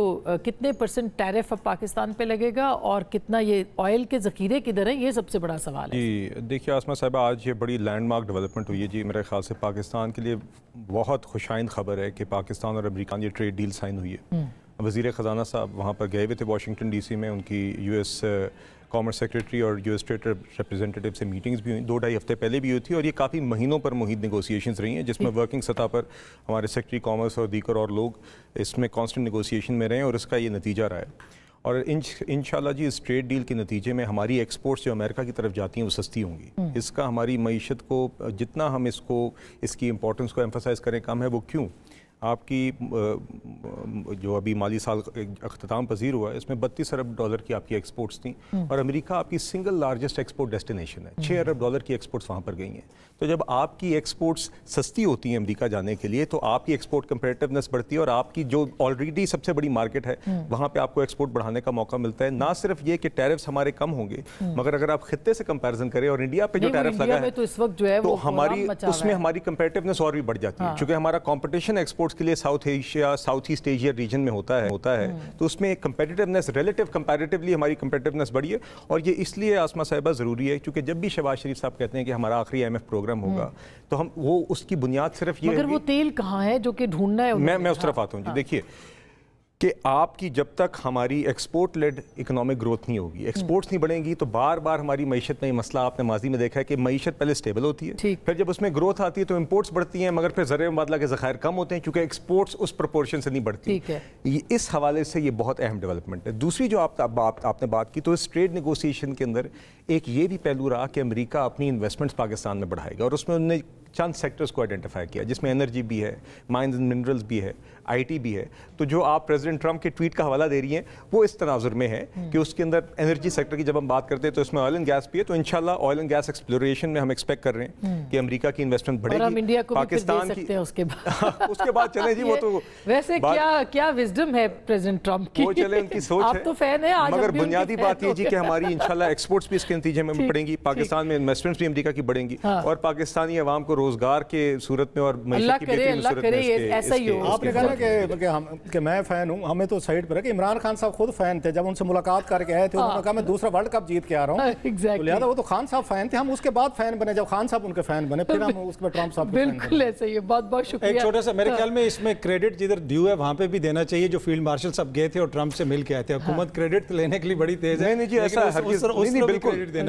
کتنے % ٹیرف اب پاکستان پہ لگے گا, اور کتنا یہ آئل کے ذخیرے کدھر ہیں, یہ سب سے بڑا سوال ہے. جی دیکھیے آسمہ صاحبہ, آج یہ بڑی لینڈ مارک ڈیولپمنٹ ہوئی ہے جی. میرے خیال سے پاکستان کے لیے بہت خوشائند خبر ہے کہ پاکستان اور امریکہ کی ٹریڈ ڈیل سائن ہوئی ہے. وزیر خزانہ صاحب وہاں پر گئے ہوئے تھے واشنگٹن ڈی سی میں, ان کی یو ایس کامرس سیکریٹری اور یو ایس ٹریڈ ریپرزینٹیٹیو سے میٹنگز بھی ہوئیں, 2-2.5 ہفتے پہلے بھی ہوئی تھی, اور یہ کافی مہینوں پر محیط نیگوسیشنز رہی ہیں, جس میں ورکنگ سطح پر ہمارے سیکریٹری کامرس اور دیگر اور لوگ اس میں کانسٹنٹ نیگوسیشن میں رہے ہیں, اور اس کا یہ نتیجہ رہا ہے. اور انشاءاللہ جی اس ٹریڈ ڈیل کے نتیجے میں ہماری ایکسپورٹس جو امریکہ کی طرف جاتی ہیں وہ سستی ہوں گی. اس کا ہماری معیشت کو جتنا ہم اس کی امپورٹنس کو ایمفسائز کریں کم ہے. وہ کیوں؟ آپ کی جو ابھی مالی سال اختتام پذیر ہوا ہے, اس میں $32 ارب کی آپ کی ایکسپورٹس تھیں, اور امریکہ آپ کی سنگل لارجسٹ ایکسپورٹ ڈیسٹینیشن ہے. $6 ارب کی ایکسپورٹس وہاں پر گئی ہیں. تو جب آپ کی ایکسپورٹس سستی ہوتی ہیں امریکہ جانے کے لیے, تو آپ کی ایکسپورٹ کمپیریٹیونیس بڑھتی ہے, اور آپ کی جو آلریڈی سب سے بڑی مارکیٹ ہے وہاں پہ آپ کو ایکسپورٹ بڑھانے کا موقع ملتا ہے. نہ صرف یہ کہ ٹیرفس ہمارے کم ہوں گے, مگر اگر آپ خطے سے کمپیریزن کریں اور انڈیا پہ جو ٹیرف لگا ہے, تو ہماری اس میں ہماری کمپیریٹیونیس اور بھی بڑھ جاتی ہے. چونکہ ہمارا کمپٹیشن ایکسپورٹس کے لیے South Asia, South East Asia region میں ہوتا ہے, تو اس میں کمپیٹیونیس کمپیریٹیولی ہماری کمپیٹیونیس بڑھی ہے. اور یہ اس لیے آسمہ صاحبہ ضروری ہے کیونکہ جب بھی شہباز شریف صاحب کہتے ہیں کہ ہمارا آخری IMF پروگرام ہوگا, تو ہم وہ اس کی بنیاد صرف یہ, مگر وہ تیل کہاں ہے جو کہ ڈھونڈنا ہے. میں اس طرف آتا ہوں جی. دیکھیے کہ آپ کی جب تک ہماری ایکسپورٹ لیڈ اکنامک گروتھ نہیں ہوگی, ایکسپورٹس نہیں بڑھیں گی, تو بار بار ہماری معیشت میں یہ مسئلہ آپ نے ماضی میں دیکھا ہے کہ معیشت پہلے سٹیبل ہوتی ہے, پھر جب اس میں گروتھ آتی ہے تو امپورٹس بڑھتی ہیں, مگر پھر زر مبادلہ کے ذخائر کم ہوتے ہیں کیونکہ ایکسپورٹس اس پرپورشن سے نہیں بڑھتی. اس حوالے سے یہ بہت اہم ڈیولپمنٹ ہے. دوسری جو آپ نے بات کی, تو اس ٹریڈ نیگوسیشن کے اندر ایک یہ بھی پہلو رہا کہ امریکہ اپنی انویسٹمنٹس پاکستان میں بڑھائے گا, اور اس میں انہوں نے चंद सेक्टर्स को आइडेंटिफाई किया जिसमें एनर्जी भी है, माइंस एंड मिनरल्स भी है, आईटी भी है। तो जो आप प्रेसिडेंट ट्रंप के ट्वीट का हवाला दे रही हैं वो इस तनाजुर में है कि उसके अंदर एनर्जी सेक्टर की जब हम बात करते हैं तो इसमें ऑयल एंड गैस भी है। तो इंशाल्लाह ऑयल एंड गैस एक्सप्लोरेशन में हम एक्सपेक्ट कर रहे हैं कि अमेरिका की इन्वेस्टमेंट बढ़ेगी, पाकिस्तान की उसके बाद चले जी वो तो वैसे क्या विजडम है प्रेसिडेंट ट्रंप की, वो चले उनकी सोच आप तो फैन है, मगर बुनियादी बात ये जी कि हमारी इंशाल्लाह एक्सपोर्ट्स भी इसके नतीजे में बढ़ेंगी, पाकिस्तान में इन्वेस्टमेंट्स भी अमेरिका की बढ़ेंगी और पाकिस्तानी अवाम को रोजगार के सूरत में और अल्लाह करे ऐसा ही हो। आपने कहा कि मैं फैन हूँ, हमें तो साइड पर है कि इमरान खान साहब खुद फैन थे, जब उनसे मुलाकात करके आए थे उन्होंने कहा मैं दूसरा वर्ल्ड कप जीत के आ रहा हूँ, तो लिहाजा वो तो खान साहब फैन थे, हम उसके बाद फैन बने, जब खान साहब उनके फैन बने फिर हम उसके बाद ट्रंप साहब के बिल्कुल ऐसा ही है। बहुत बहुत शुक्रिया। एक छोटा सा मेरे ख्याल में इसमें क्रेडिट जिधर ड्यू है वहाँ पे भी देना चाहिए, जो फील्ड मार्शल सब गए थे और ट्रंप से मिल के आए थे, हुकूमत क्रेडिट लेने के लिए बड़ी तेज है। नहीं जी ऐसा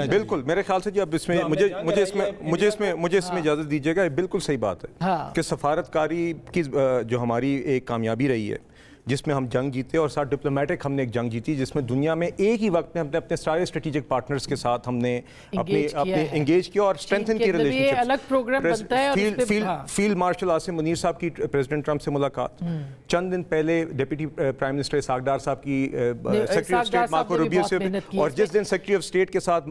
बिल्कुल मेरे ख्याल से जी अब इसमें मुझे इसमें इजाज़त दीजिएगा, बिल्कुल सही बात है कि सफारतकारी की जो हमारी एक कामयाबी रही है जिसमें हम जंग जीते और साथ डिप्लोमेटिक हमने एक जंग जीती जिसमें दुनिया में एक ही वक्त में हमने अपने सारे स्ट्रेटेजिक पार्टनर्स के साथ हमने अपने एंगेज किया और स्ट्रेंथन की रिलेशनशिप। अलग प्रोग्राम बनता है और फील्ड मार्शल आसिम मुनीर साहब की प्रेसिडेंट ट्रंप से मुलाकात, चंद दिन पहले डिप्टी प्राइम मिनिस्टर इसहाक डार साहब की secretary of state Marco Rubio से, और जिस दिन सेक्रेटरी ऑफ स्टेट के साथ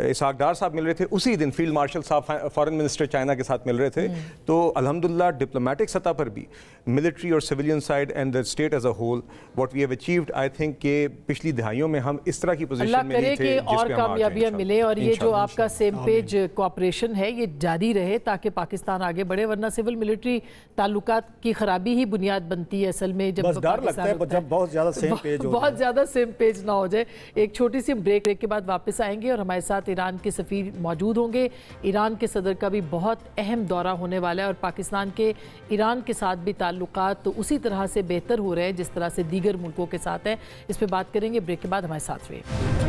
इसहाक डार साहब मिल रहे थे उसी दिन फील्ड मार्शल साहब फॉरेन मिनिस्टर चाइना के साथ मिल रहे थे। तो अल्हम्दुलिल्लाह डिप्लोमेटिक सतह पर भी मिलिट्री और civilian side and the state as a whole what we have achieved, I think के पिछली दहाइयों में हम इस तरह की पोजीशन में नहीं थे और कामयाबियां मिले और ये जो आपका सेम पेज कोऑपरेशन है ये जारी रहे ताकि पाकिस्तान आगे बढ़े, वरना सिविल मिलिट्री ताल्लुकात की खराबी ही बुनियाद बनती है असल में। जब डर लगता है जब बहुत ज़्यादा सेम पेज हो, बहुत ज़्यादा सेम पेज ना हो जाए। एक छोटी सी ब्रेक के बाद वापस आएंगे और हमारे साथ ईरान के सफीर मौजूद होंगे। ईरान के सदर का भी बहुत अहम दौरा होने वाला है और पाकिस्तान के ईरान के साथ भी ताल्लुकात तो उसी तरह से बेहतर हो रहे हैं जिस तरह से दीगर मुल्कों के साथ है। इस पर बात करेंगे ब्रेक के बाद, हमारे साथ रहिए।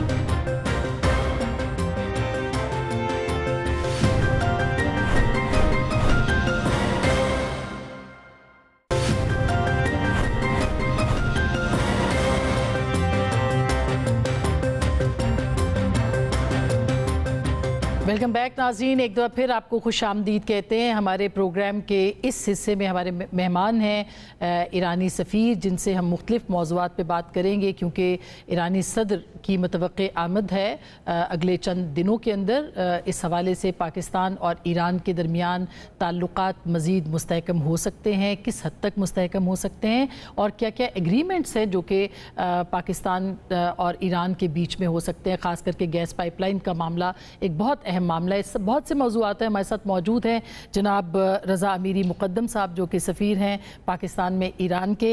वेलकम बैक नाज़रीन, एक दफ़ा फिर आपको खुश आमदीद कहते हैं। हमारे प्रोग्राम के इस हिस्से में हमारे मेहमान हैं ईरानी सफ़ीर, जिनसे हम मुख्तलिफ मौज़ूआत पे बात करेंगे क्योंकि ईरानी सदर की मुतवक्की आमद है अगले चंद दिनों के अंदर। इस हवाले से पाकिस्तान और ईरान के दरमियान ताल्लुकात मज़ीद मुस्तहकम हो सकते हैं, किस हद तक मुस्तहकम हो सकते हैं और क्या क्या एग्रीमेंट्स हैं जो कि पाकिस्तान और ईरान के बीच में हो सकते हैं। ख़ास करके गैस पाइपलाइन का मामला एक बहुत अहम मामला है। बहुत से मौज़ूआत हैं। हमारे साथ मौजूद हैं जनाब रज़ा अमीरी मुक़द्दम साहब जो कि सफ़ीर हैं पाकिस्तान में ईरान के।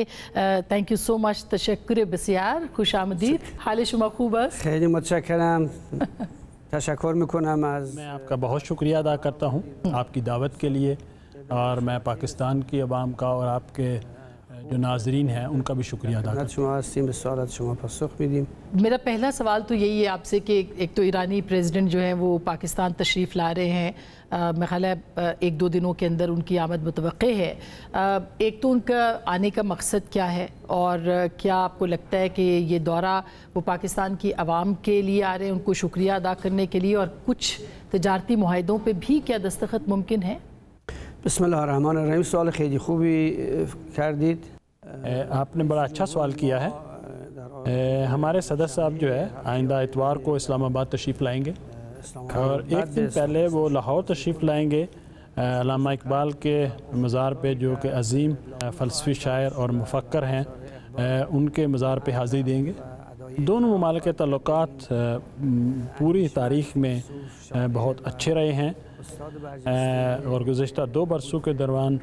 थैंक यू सो मच, तशक्कुर बसियार, खुश आमदीद। हाल शुमा खूब است؟ خیلی متشکرم. تشکر میکنم از मैं आपका बहुत शुक्रिया अदा करता हूँ आपकी दावत के लिए और मैं पाकिस्तान की आवाम का और आपके जो नाजरीन हैं उनका भी शुक्रिया अदा करता हूँ। شما هستیم به سوالات شما پاسخ میدیم. मेरा पहला सवाल तो यही है आपसे कि एक तो ईरानी प्रेसिडेंट जो है वो पाकिस्तान तशरीफ़ ला रहे हैं, मेरा ख्याल है एक दो दिनों के अंदर उनकी आमद मुतवक्के है। एक तो उनका आने का मकसद क्या है और क्या आपको लगता है कि ये दौरा वो पाकिस्तान की आवाम के लिए आ रहे हैं उनको शुक्रिया अदा करने के लिए, और कुछ तजारती मुआहदों पर भी क्या दस्तखत मुमकिन है? بسم الله الرحمن الرحیم. سوال خیلی خوبی کردید. आपने बड़ा अच्छा सवाल किया है। हमारे सदर साहब जो है आइंदा इतवार को इस्लामाबाद तशरीफ़ लाएंगे और एक दिन पहले वो लाहौर तशरीफ़ लाएंगे अल्लामा इकबाल के मज़ार पे जो कि अज़ीम फ़लसफ़ी शायर और मुफ़क्कर हैं, उनके मज़ार पे हाज़िरी देंगे। दोनों ममालिक के ताल्लुकात पूरी तारीख़ में बहुत अच्छे रहे हैं और गुज़श्ता 2 बरसों के दौरान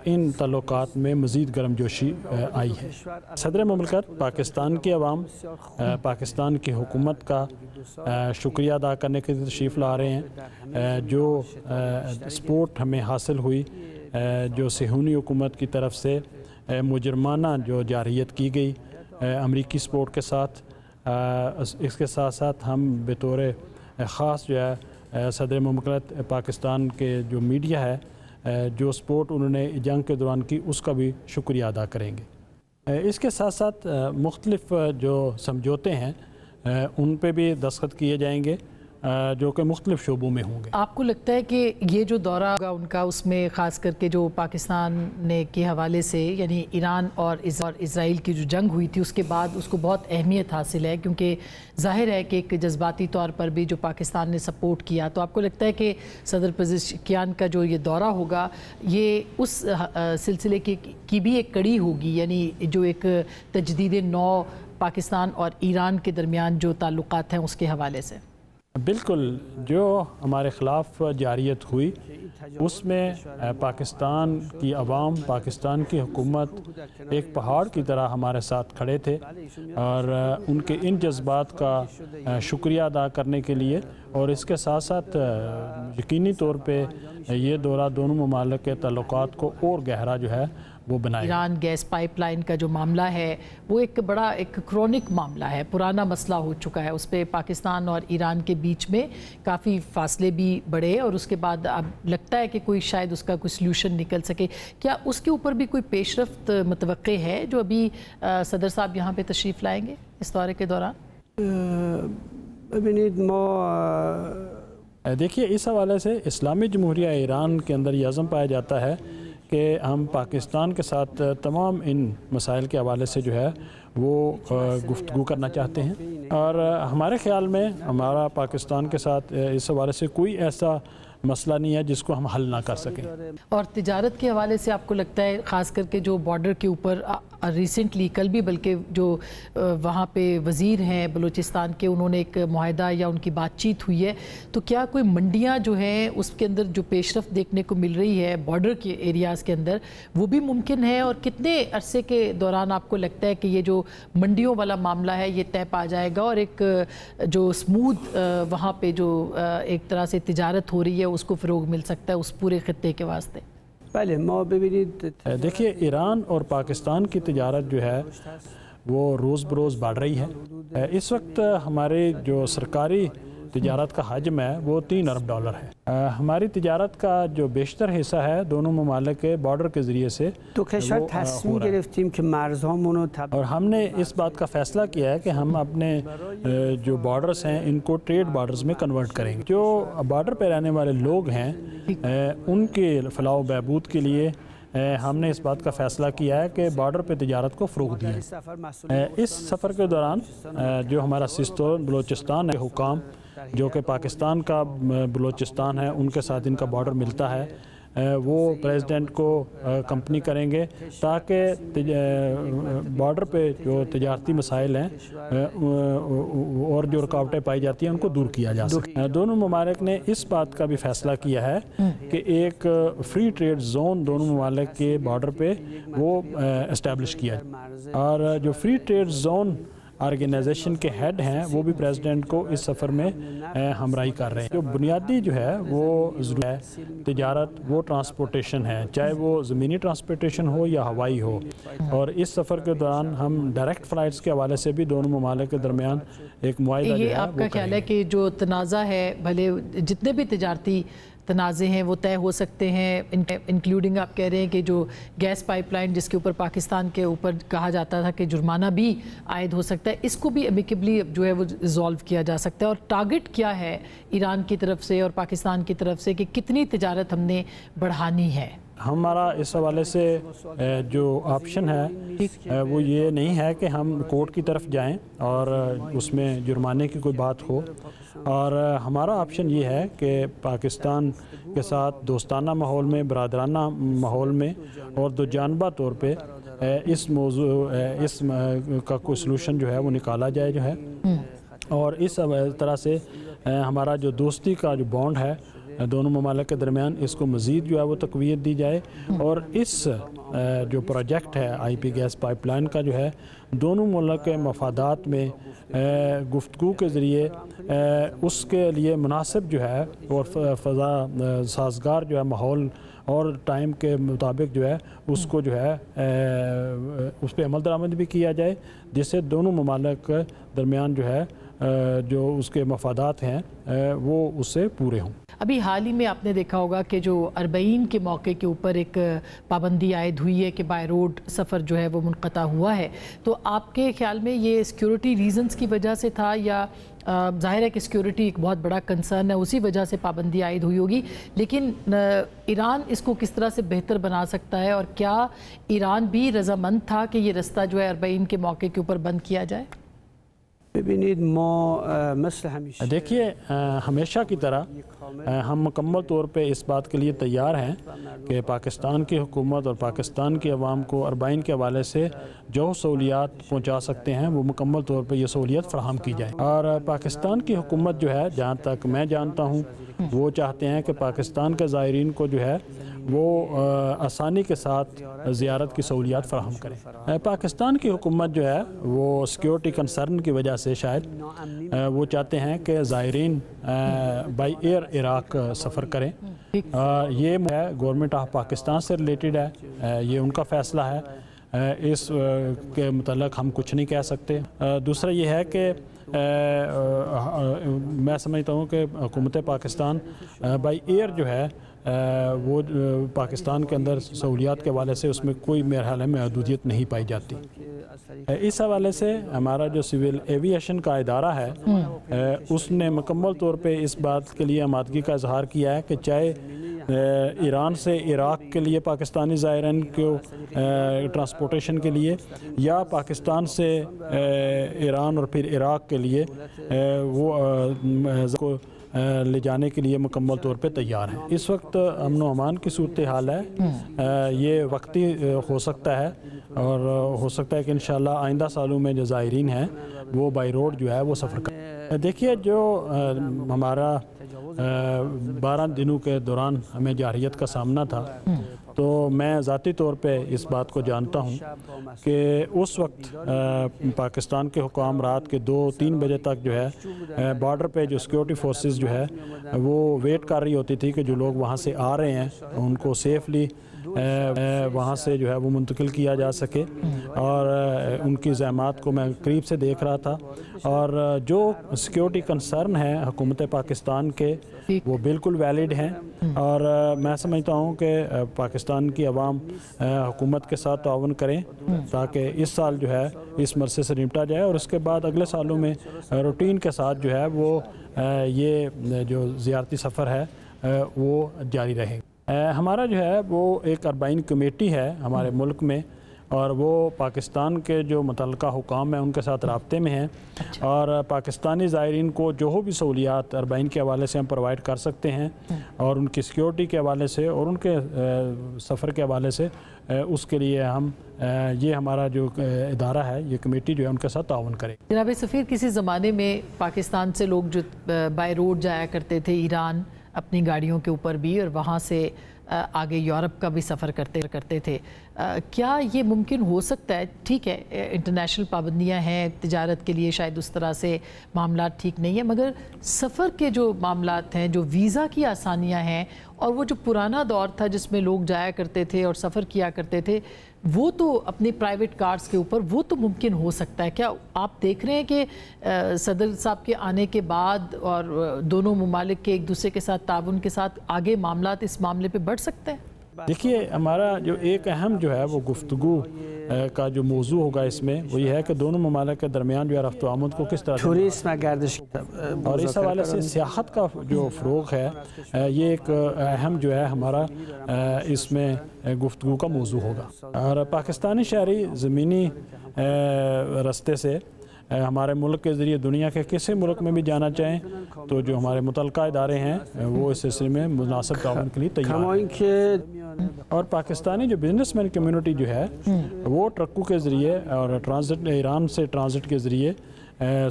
इन ताल्लुकात में मज़ीद गर्मजोशी आई है। सदर मुमलकत पाकिस्तान की आवाम पाकिस्तान की हुकूमत का शुक्रिया अदा करने के लिए तशरीफ़ ला रहे हैं। जो सपोर्ट हमें हासिल हुई जो सिहूनी हुकूमत की तरफ से मुजरमाना जो जारियत की गई अमरीकी सपोर्ट के साथ, इसके साथ साथ हम बतौर ख़ास जो है सदर मुमलकत पाकिस्तान के जो मीडिया है जो सपोर्ट उन्होंने जंग के दौरान की उसका भी शुक्रिया अदा करेंगे। इसके साथ साथ मुख्तलिफ जो समझौते हैं उन पे भी दस्तखत किए जाएंगे جو کہ مختلف شعبوں میں ہوں گے۔ آپ کو لگتا ہے کہ یہ جو دورہ ہوگا ان کا، اس میں خاص کر کے جو پاکستان نے کے حوالے سے یعنی ایران اور اسرائیل کی جو جنگ ہوئی تھی اس کے بعد اس کو بہت اہمیت حاصل ہے، کیونکہ ظاہر ہے کہ ایک جذباتی طور پر بھی جو پاکستان نے سپورٹ کیا، تو آپ کو لگتا ہے کہ صدر پزشکیان کا جو یہ دورہ ہوگا یہ اس سلسلے کی بھی ایک کڑی ہوگی، یعنی جو ایک تجدید نو پاکستان اور ایران کے درمیان جو تعلقات ہیں اس کے حوالے سے؟ بالکل، جو ہمارے خلاف جاریت ہوئی اس میں پاکستان کی عوام، پاکستان کی حکومت ایک پہاڑ کی طرح ہمارے ساتھ کھڑے تھے، اور ان کے ان جذبات کا شکریہ ادا کرنے کے لیے، اور اس کے ساتھ ساتھ یقینی طور پہ یہ دورہ دونوں ممالک کے تعلقات کو اور گہرا جو ہے وہ بنائے۔ ایران گیس پائپ لائن کا جو معاملہ ہے وہ ایک بڑا ایک کرونک معاملہ ہے، پرانا مسئلہ ہو چکا ہے، اس پہ پاکستان اور ایران کے بیچ میں کافی فاصلے بھی بڑھے، اور اس کے بعد اب لگتا ہے کہ کوئی شاید اس کا کوئی سلوشن نکل سکے۔ کیا اس کے اوپر بھی کوئی پیش رفت متوقع ہے جو ابھی صدر صاحب یہاں پہ تشریف لائیں گے اس دورے کے دوران؟ دیکھیے، اس حوالے سے اسلامی جمہوریہ ایران کے اندر یہ عزم پایا جاتا ہے کہ ہم پاکستان کے ساتھ تمام ان مسائل کے حوالے سے جو ہے وہ گفتگو کرنا چاہتے ہیں، اور ہمارے خیال میں ہمارا پاکستان کے ساتھ اس حوالے سے کوئی ایسا مسئلہ نہیں ہے جس کو ہم حل نہ کر سکیں۔ اور تجارت کے حوالے سے آپ کو لگتا ہے خاص کر کے جو بارڈر کے اوپر ریسنٹلی کل بھی بلکہ جو وہاں پہ وزیر ہیں بلوچستان کے، انہوں نے ایک معاہدہ یا ان کی بات چیت ہوئی ہے، تو کیا کوئی منڈیاں جو ہیں اس کے اندر جو پیش رفت دیکھنے کو مل رہی ہے بارڈر کے ایریاز کے اندر، وہ بھی ممکن ہے؟ اور کتنے عرصے کے دوران آپ کو لگتا ہے کہ یہ جو منڈیوں والا معاملہ ہے یہ طے پا جائے گا، اور ایک جو اسموتھ وہاں پہ جو ایک طرح سے تجارت ہو رہی ہے اس کو فروغ مل سکتا ہے اس پورے خطے کے واسطے؟ دیکھیے، ایران اور پاکستان کی تجارت جو ہے وہ روز بروز بڑھ رہی ہے۔ اس وقت ہمارے جو سرکاری تجارت کا حجم ہے وہ $3 ارب ہے۔ ہماری تجارت کا جو بیشتر حصہ ہے دونوں ممالک کے بارڈر کے ذریعے سے اور ہم نے اس بات کا فیصلہ کیا ہے کہ ہم اپنے جو بارڈرز ہیں ان کو ٹریڈ بارڈرز میں کنورٹ کریں گے۔ جو بارڈر پہ رہنے والے لوگ ہیں ان کے فلاح و بہبود کے لیے ہم نے اس بات کا فیصلہ کیا ہے کہ بارڈر پہ تجارت کو فروغ دیں۔ اس سفر کے دوران جو ہمارا سستان بلوچستان ہے حکام، جو کہ پاکستان کا بلوچستان ہے، ان کے ساتھ ان کا بارڈر ملتا ہے، وہ پریزیڈنٹ کو کمپنی کریں گے تاکہ بارڈر پہ جو تجارتی مسائل ہیں اور جو رکاوٹیں پائی جاتی ہیں ان کو دور کیا جا سکے۔ دونوں ممالک نے اس بات کا بھی فیصلہ کیا ہے کہ ایک فری ٹریڈ زون دونوں ممالک کے بارڈر پہ وہ اسٹیبلش کیا ہے، اور جو فری ٹریڈ زون آرگنائزیشن کے ہیڈ ہیں وہ بھی پریزیڈنٹ کو اس سفر میں ہمراہی کر رہے ہیں۔ جو بنیادی جو ہے وہ ہے تجارت، وہ ٹرانسپورٹیشن ہے، چاہے وہ زمینی ٹرانسپورٹیشن ہو یا ہوائی ہو، اور اس سفر کے دوران ہم ڈائریکٹ فلائٹس کے حوالے سے بھی دونوں ممالک کے درمیان ایک معاہدہ جو ہے یہ آپ کا خیال ہے کہ جو تنازع ہے، بھلے جتنے بھی تجارتی تنازع ہیں وہ طے ہو سکتے ہیں، انکلوڈنگ آپ کہہ رہے ہیں کہ جو گیس پائپ لائن جس کے اوپر پاکستان کے اوپر کہا جاتا تھا کہ جرمانہ بھی عائد ہو سکتا ہے، اس کو بھی امیکیبلی جو ہے وہ ریزالو کیا جا سکتا ہے؟ اور ٹارگٹ کیا ہے ایران کی طرف سے اور پاکستان کی طرف سے کہ کتنی تجارت ہم نے بڑھانی ہے؟ ہمارا اس حوالے سے جو آپشن ہے وہ یہ نہیں ہے کہ ہم کورٹ کی طرف جائیں اور اس میں جرمانے کی کوئی بات ہو، اور ہمارا آپشن یہ ہے کہ پاکستان کے ساتھ دوستانہ ماحول میں، برادرانہ ماحول میں اور دو جانبہ طور پہ اس موضوع اس کا کوئی سلوشن جو ہے وہ نکالا جائے جو ہے، اور اس طرح سے ہمارا جو دوستی کا جو بانڈ ہے دونوں ممالک کے درمیان اس کو مزید جو ہے وہ تقویت دی جائے، اور اس جو پروجیکٹ ہے آئی پی گیس پائپ لائن کا جو ہے دونوں ملک کے مفادات میں گفتگو کے ذریعے اس کے لیے مناسب جو ہے اور فضا سازگار جو ہے ماحول اور ٹائم کے مطابق جو ہے اس کو جو ہے اس پہ عمل درآمد بھی کیا جائے، جس سے دونوں ممالک کے درمیان جو ہے جو اس کے مفادات ہیں وہ اس سے پورے ہوں۔ ابھی حال ہی میں آپ نے دیکھا ہوگا کہ جو اربعین کے موقع کے اوپر ایک پابندی عائد ہوئی ہے کہ بائی روڈ سفر جو ہے وہ منقطع ہوا ہے، تو آپ کے خیال میں یہ سیکیورٹی ریزنز کی وجہ سے تھا یا ظاہر ہے کہ سیکیورٹی ایک بہت بڑا کنسرن ہے، اسی وجہ سے پابندی عائد ہوئی ہوگی، لیکن ایران اس کو کس طرح سے بہتر بنا سکتا ہے، اور کیا ایران بھی رضامند تھا کہ یہ رستہ جو ہے اربعین کے موقع کے اوپر بند کیا جائے؟ دیکھیے ہمیشہ کی طرح ہم مکمل طور پہ اس بات کے لیے تیار ہیں کہ پاکستان کی حکومت اور پاکستان کی عوام کو اربعین کے حوالے سے جو سہولیات پہنچا سکتے ہیں وہ مکمل طور پہ یہ سہولیات فراہم کی جائے، اور پاکستان کی حکومت جو ہے جہاں تک میں جانتا ہوں وہ چاہتے ہیں کہ پاکستان کے زائرین کو جو ہے وہ آسانی کے ساتھ زیارت کی سہولیات فراہم کریں۔ پاکستان کی حکومت جو ہے وہ سیکیورٹی کنسرن کی وجہ سے شاید وہ چاہتے ہیں کہ زائرین بائی ایئر عراق سفر کریں، یہ گورنمنٹ آف پاکستان سے ریلیٹڈ ہے، یہ ان کا فیصلہ ہے، اس کے متعلق ہم کچھ نہیں کہہ سکتے۔ دوسرا یہ ہے کہ میں سمجھتا ہوں کہ حکومت پاکستان بائی ایئر جو ہے وہ پاکستان کے اندر سہولیات کے حوالے سے اس میں کوئی میرے خیال میں محدودیت نہیں پائی جاتی۔ اس حوالے سے ہمارا جو سول ایویشن کا ادارہ ہے اس نے مکمل طور پہ اس بات کے لیے آمادگی کا اظہار کیا ہے کہ چاہے ایران سے عراق کے لیے پاکستانی زائرین کو ٹرانسپورٹیشن کے لیے یا پاکستان سے ایران اور پھر عراق کے لیے وہ لے جانے کے لیے مکمل طور پہ تیار ہیں۔ اس وقت امن و امان کی صورتحال ہے، یہ وقتی ہو سکتا ہے اور ہو سکتا ہے کہ انشاءاللہ آئندہ سالوں میں جو زائرین ہیں وہ بائی روڈ جو ہے وہ سفر کریں۔ دیکھیے جو ہمارا 12 دنوں کے دوران ہمیں جارحیت کا سامنا تھا، تو میں ذاتی طور پہ اس بات کو جانتا ہوں کہ اس وقت پاکستان کے حکام رات کے 2-3 بجے تک جو ہے بارڈر پہ جو سیکیورٹی فورسز جو ہے وہ ویٹ کر رہی ہوتی تھی کہ جو لوگ وہاں سے آ رہے ہیں ان کو سیفلی وہاں سے جو ہے وہ منتقل کیا جا سکے، اور ان کی زحمات کو میں قریب سے دیکھ رہا تھا، اور جو سیکیورٹی کنسرن ہے حکومت پاکستان کے وہ بالکل ویلڈ ہیں، اور میں سمجھتا ہوں کہ پاکستان کی عوام حکومت کے ساتھ تعاون کریں تاکہ اس سال جو ہے اس مرضے سے نمٹا جائے، اور اس کے بعد اگلے سالوں میں روٹین کے ساتھ جو ہے وہ یہ جو زیارتی سفر ہے وہ جاری رہے۔ ہمارا جو ہے وہ ایک اربعین کمیٹی ہے ہمارے ملک میں، اور وہ پاکستان کے جو متعلقہ حکام ہیں ان کے ساتھ رابطے میں ہیں، اور پاکستانی زائرین کو جو بھی سہولیات اربعین کے حوالے سے ہم پرووائڈ کر سکتے ہیں، اور ان کی سیکیورٹی کے حوالے سے اور ان کے سفر کے حوالے سے اس کے لیے ہم یہ ہمارا جو ادارہ ہے یہ کمیٹی جو ہے ان کے ساتھ تعاون کرے۔ جناب سفیر، کسی زمانے میں پاکستان سے لوگ جو بائی روڈ جایا کرتے تھے ایران اپنی گاڑیوں کے اوپر بھی، اور وہاں سے آگے یورپ کا بھی سفر کرتے تھے، کیا یہ ممکن ہو سکتا ہے؟ ٹھیک ہے انٹرنیشنل پابندیاں ہیں، تجارت کے لیے شاید اس طرح سے معاملات ٹھیک نہیں ہیں، مگر سفر کے جو معاملات ہیں، جو ویزا کی آسانیاں ہیں، اور وہ جو پرانا دور تھا جس میں لوگ جایا کرتے تھے اور سفر کیا کرتے تھے، وہ تو اپنے پرائیویٹ کارز کے اوپر وہ تو ممکن ہو سکتا ہے۔ کیا آپ دیکھ رہے ہیں کہ صدر صاحب کے آنے کے بعد اور دونوں ممالک کے ایک دوسرے کے ساتھ تعاون کے ساتھ آگے معاملات اس معاملے پہ بڑھ سکتے ہیں؟ دیکھیے ہمارا جو ایک اہم جو ہے وہ گفتگو کا جو موضوع ہوگا اس میں وہ یہ ہے کہ دونوں ممالک کے درمیان جو ہے رفت و آمد کو کس طرح اور اس حوالے سے سیاحت کا جو فروغ ہے یہ ایک اہم جو ہے ہمارا اس میں گفتگو کا موضوع ہوگا، اور پاکستانی شہری زمینی راستے سے ہمارے ملک کے ذریعے دنیا کے کسی ملک میں بھی جانا چاہیں تو جو ہمارے متعلقہ ادارے ہیں وہ اس سلسلے میں مناسب تعاون کے لیے تیار ہیں، اور پاکستانی جو بزنس مین کمیونٹی جو ہے وہ ٹرکوں کے ذریعے اور ٹرانزٹ ایران سے ٹرانزٹ کے ذریعے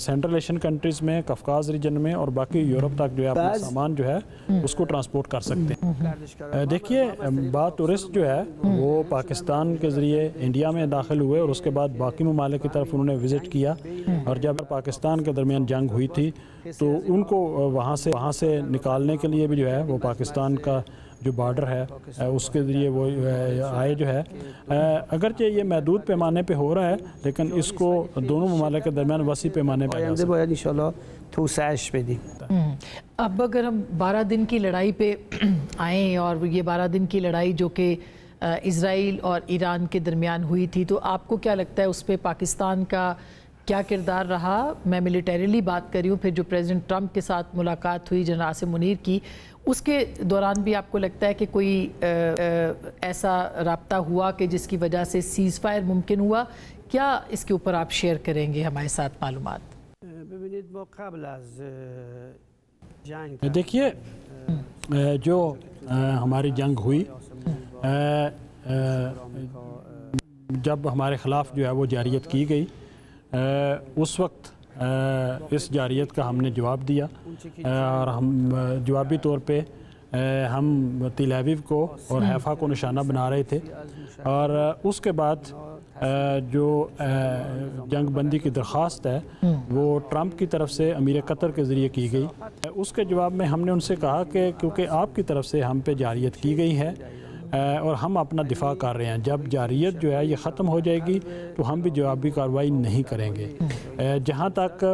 سینٹرل ایشین کنٹریز میں، کفکاز ریجن میں اور باقی یورپ تک جو ہے اپنا سامان جو ہے اس کو ٹرانسپورٹ کر سکتے ہیں۔ دیکھیے بعض ٹورسٹ جو ہے وہ پاکستان کے ذریعے انڈیا میں داخل ہوئے اور اس کے بعد باقی ممالک کی طرف انہوں نے وزٹ کیا، اور جب پاکستان کے درمیان جنگ ہوئی تھی تو ان کو وہاں سے نکالنے کے لیے بھی جو ہے وہ پاکستان کا جو بارڈر ہے اس کے ذریعے وہ آئے جو ہے، اگرچہ یہ محدود پیمانے پہ ہو رہا ہے لیکن اس کو دونوں ممالک کے درمیان وسیع پیمانے پہ باید انشاءاللہ توسعهش بدیم. اب اگر ہم 12 دن کی لڑائی پہ آئیں، اور یہ 12 دن کی لڑائی جو کہ اسرائیل اور ایران کے درمیان ہوئی تھی، تو آپ کو کیا لگتا ہے اس پہ پاکستان کا کیا کردار رہا؟ میں ملیٹریلی بات کر رہی ہوں، پھر جو پریزیڈنٹ ٹرمپ کے ساتھ ملاقات ہوئی جنرل عاصم منیر کی، اس کے دوران بھی آپ کو لگتا ہے کہ کوئی ایسا رابطہ ہوا کہ جس کی وجہ سے سیز فائر ممکن ہوا؟ کیا اس کے اوپر آپ شیئر کریں گے ہمارے ساتھ معلومات؟ دیکھیے، جو ہماری جنگ ہوئی، جب ہمارے خلاف جو ہے وہ جارحیت کی گئی، اس وقت اس جارحیت کا ہم نے جواب دیا، اور ہم جوابی طور پہ ہم تل ابیب کو اور حیفا کو نشانہ بنا رہے تھے، اور اس کے بعد جو جنگ بندی کی درخواست ہے وہ ٹرمپ کی طرف سے امیر قطر کے ذریعے کی گئی۔ اس کے جواب میں ہم نے ان سے کہا کہ کیونکہ آپ کی طرف سے ہم پہ جارحیت کی گئی ہے اور ہم اپنا دفاع کر رہے ہیں، جب جارحیت جو ہے یہ ختم ہو جائے گی تو ہم بھی جوابی کارروائی نہیں کریں گے۔ جہاں تک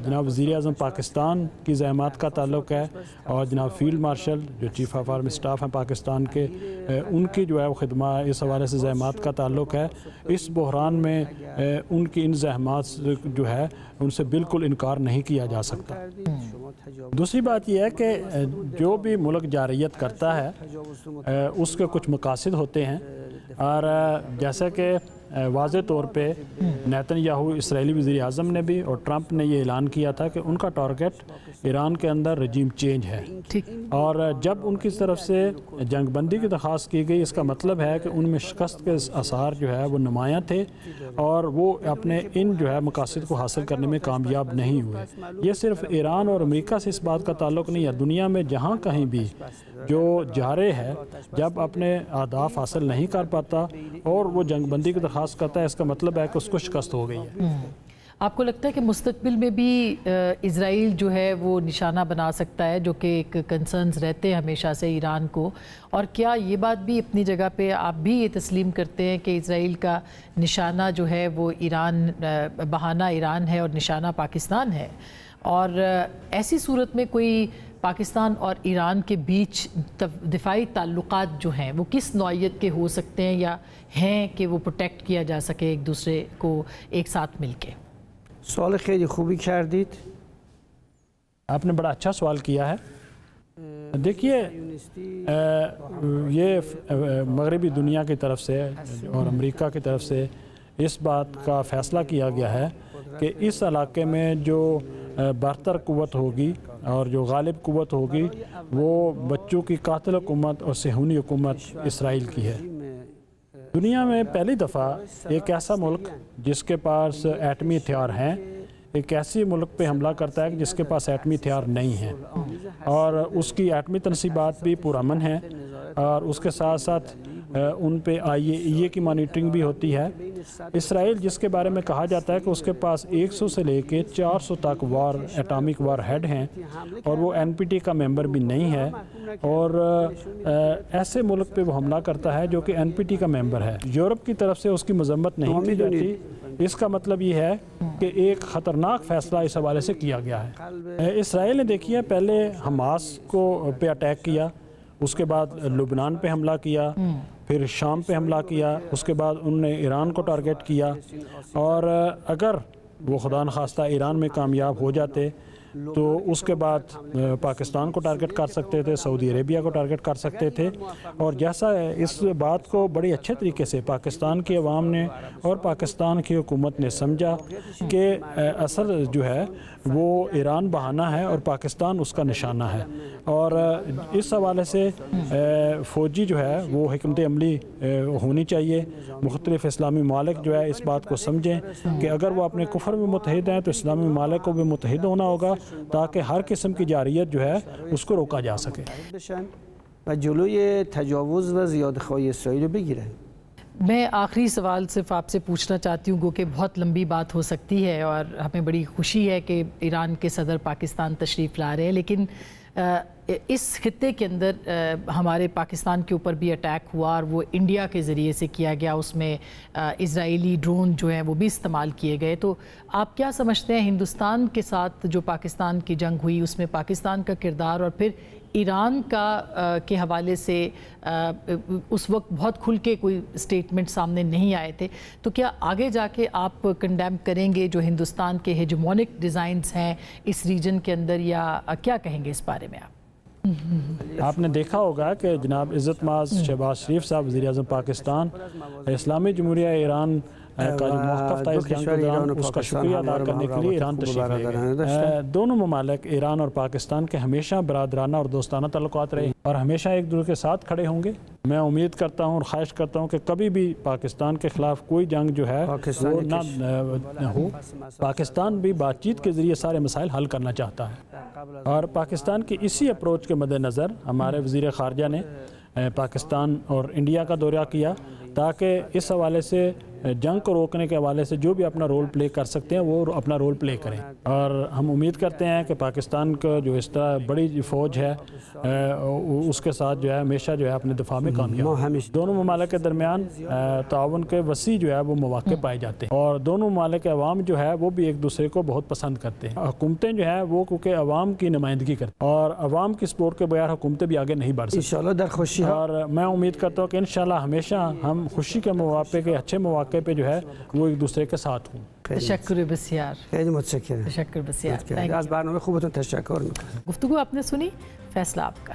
جناب وزیر اعظم پاکستان کی زحمات کا تعلق ہے، اور جناب فیلڈ مارشل جو چیف آف آرمی اسٹاف ہیں پاکستان کے، ان کی جو ہے وہ خدمات اس حوالے سے زحمات کا تعلق ہے، اس بحران میں ان کی ان زحمات جو ہے ان سے بالکل انکار نہیں کیا جا سکتا۔ دوسری بات یہ ہے کہ جو بھی ملک جارحیت کرتا ہے اس کے کچھ مقاصد ہوتے ہیں، اور جیسا کہ واضح طور پہ نیتن یاہو اسرائیلی وزیر اعظم نے بھی اور ٹرمپ نے یہ اعلان کیا تھا کہ ان کا ٹارگٹ ایران کے اندر رجیم چینج ہے، اور جب ان کی طرف سے جنگ بندی کی درخواست کی گئی، اس کا مطلب ہے کہ ان میں شکست کے آثار جو ہے وہ نمایاں تھے، اور وہ اپنے ان جو ہے مقاصد کو حاصل کرنے میں کامیاب نہیں ہوئے۔ یہ صرف ایران اور امریکہ سے اس بات کا تعلق نہیں ہے، دنیا میں جہاں کہیں بھی جو جارح ہے جب اپنے اہداف حاصل نہیں کر پاتا اور وہ جنگ بندی کی درخواست کرتا ہے، اس کا مطلب ہے کہ اس کو شکست ہو گئی ہے۔ آپ کو لگتا ہے کہ مستقبل میں بھی اسرائیل جو ہے وہ نشانہ بنا سکتا ہے، جو کہ ایک کنسرنز رہتے ہیں ہمیشہ سے ایران کو، اور کیا یہ بات بھی اپنی جگہ پہ آپ بھی یہ تسلیم کرتے ہیں کہ اسرائیل کا نشانہ جو ہے وہ ایران، بہانہ ایران ہے اور نشانہ پاکستان ہے؟ اور ایسی صورت میں کوئی پاکستان اور ایران کے بیچ دفاعی تعلقات جو ہیں وہ کس نوعیت کے ہو سکتے ہیں یا ہیں کہ وہ پروٹیکٹ کیا جا سکے ایک دوسرے کو ایک ساتھ مل کے؟ سوال خیلی خوبی کردید، آپ نے بڑا اچھا سوال کیا ہے۔ دیکھیے، یہ مغربی دنیا کی طرف سے اور امریکہ کی طرف سے اس بات کا فیصلہ کیا گیا ہے کہ اس علاقے میں جو برتر قوت ہوگی اور جو غالب قوت ہوگی وہ بچوں کی قاتل حکومت اور صہیونی حکومت اسرائیل کی ہے۔ دنیا میں پہلی دفعہ ایک ایسا ملک جس کے پاس ایٹمی ہتھیار ہیں ایک ایسی ملک پہ حملہ کرتا ہے جس کے پاس ایٹمی ہتھیار نہیں ہیں، اور اس کی ایٹمی تنصیبات بھی پرامن ہیں، اور اس کے ساتھ ساتھ ان پہ IAEA کی مانیٹرنگ بھی ہوتی ہے۔ اسرائیل جس کے بارے میں کہا جاتا ہے کہ اس کے پاس 100 سے لے کے 400 تک ایٹامک وار ہیڈ ہیں، اور وہ NPT کا ممبر بھی نہیں ہے، اور ایسے ملک پہ وہ حملہ کرتا ہے جو کہ NPT کا ممبر ہے۔ یورپ کی طرف سے اس کی مذمت نہیں کی جاتی۔ اس کا مطلب یہ ہے کہ ایک خطرناک فیصلہ اس حوالے سے کیا گیا ہے۔ اسرائیل نے دیکھیے پہلے حماس کو پہ اٹیک کیا، اس کے بعد لبنان پہ حملہ کیا، پھر شام پہ حملہ کیا، اس کے بعد انہوں نے ایران کو ٹارگٹ کیا، اور اگر وہ خدا نخواستہ ایران میں کامیاب ہو جاتے تو اس کے بعد پاکستان کو ٹارگٹ کر سکتے تھے، سعودی عربیہ کو ٹارگٹ کر سکتے تھے، اور جیسا اس بات کو بڑی اچھے طریقے سے پاکستان کی عوام نے اور پاکستان کی حکومت نے سمجھا کہ اصل جو ہے وہ ایران بہانہ ہے اور پاکستان اس کا نشانہ ہے، اور اس حوالے سے فوجی جو ہے وہ حکمت عملی ہونی چاہیے۔ مختلف اسلامی ممالک جو ہے اس بات کو سمجھیں کہ اگر وہ اپنے کفر میں متحد ہیں تو اسلامی ممالک کو بھی متحد ہونا ہوگا تاکہ ہر قسم کی جارحیت جو ہے اس کو روکا جا سکے و جلوی تجاوز و زیادخواهی اسرائیل رو بگیرن۔ میں آخری سوال صرف آپ سے پوچھنا چاہتی ہوں کہ بہت لمبی بات ہو سکتی ہے اور ہمیں بڑی خوشی ہے کہ ایران کے صدر پاکستان تشریف لا رہے ہیں، لیکن اس خطے کے اندر ہمارے پاکستان کے اوپر بھی اٹیک ہوا اور وہ انڈیا کے ذریعے سے کیا گیا، اس میں اسرائیلی ڈرون جو ہیں وہ بھی استعمال کیے گئے، تو آپ کیا سمجھتے ہیں ہندوستان کے ساتھ جو پاکستان کی جنگ ہوئی اس میں پاکستان کا کردار، اور پھر ایران کا کے حوالے سے اس وقت بہت کھل کے کوئی سٹیٹمنٹ سامنے نہیں آئے تھے، تو کیا آگے جا کے آپ کنڈیم کریں گے جو ہندوستان کے ہیجمونک ڈیزائنز ہیں اس ریجن کے اندر، یا کیا کہیں گے اس بارے میں آپ نے دیکھا ہوگا کہ جناب عزت مآب شہباز شریف صاحب وزیر اعظم پاکستان اسلامی جمہوریہ ایران کا جو موقف تھا اس جنگ کے دوران اس کا شکریہ ادا کرنے کے لیے ایران تشریف لے گئے۔ دونوں ممالک ایران اور پاکستان کے ہمیشہ برادرانہ اور دوستانہ تعلقات رہے اور ہمیشہ ایک دوسرے کے ساتھ کھڑے ہوں گے۔ میں امید کرتا ہوں اور خواہش کرتا ہوں کہ کبھی بھی پاکستان کے خلاف کوئی جنگ جو ہے وہ نہ ہو۔ پاکستان بھی بات چیت کے ذریعے سارے مسائل حل کرنا چاہتا ہے، اور پاکستان کی اسی اپروچ کے مد نظر ہمارے وزیر خارجہ نے پاکستان اور انڈیا کا دورہ کیا تاکہ اس حوالے سے جنگ کو روکنے کے حوالے سے جو بھی اپنا رول پلے کر سکتے ہیں وہ اپنا رول پلے کریں، اور ہم امید کرتے ہیں کہ پاکستان کا جو اس طرح بڑی فوج ہے اس کے ساتھ جو ہے ہمیشہ جو ہے اپنے دفاع میں کامیاب۔ دونوں ممالک کے درمیان تعاون کے وسیع جو ہے وہ مواقع پائے جاتے ہیں، اور دونوں ممالک کے عوام جو ہے وہ بھی ایک دوسرے کو بہت پسند کرتے ہیں۔ حکومتیں جو ہے وہ کیونکہ عوام کی نمائندگی کرتے ہیں، اور عوام کی سپورٹ کے بغیر حکومتیں بھی آگے نہیں بڑھ سکتی، اور میں امید کرتا ہوں کہ انشاءاللہ ہمیشہ ہم خوشی کے مواقع کے اچھے مواقع پہ جو ہے وہ ایک دوسرے کے ساتھ ہوں۔ تشکر بسیار، تشکر بسیار، از برنامه خوبتون تشکر میکنم۔ گفتگو آپ نے سنی، فیصلہ آپ کا۔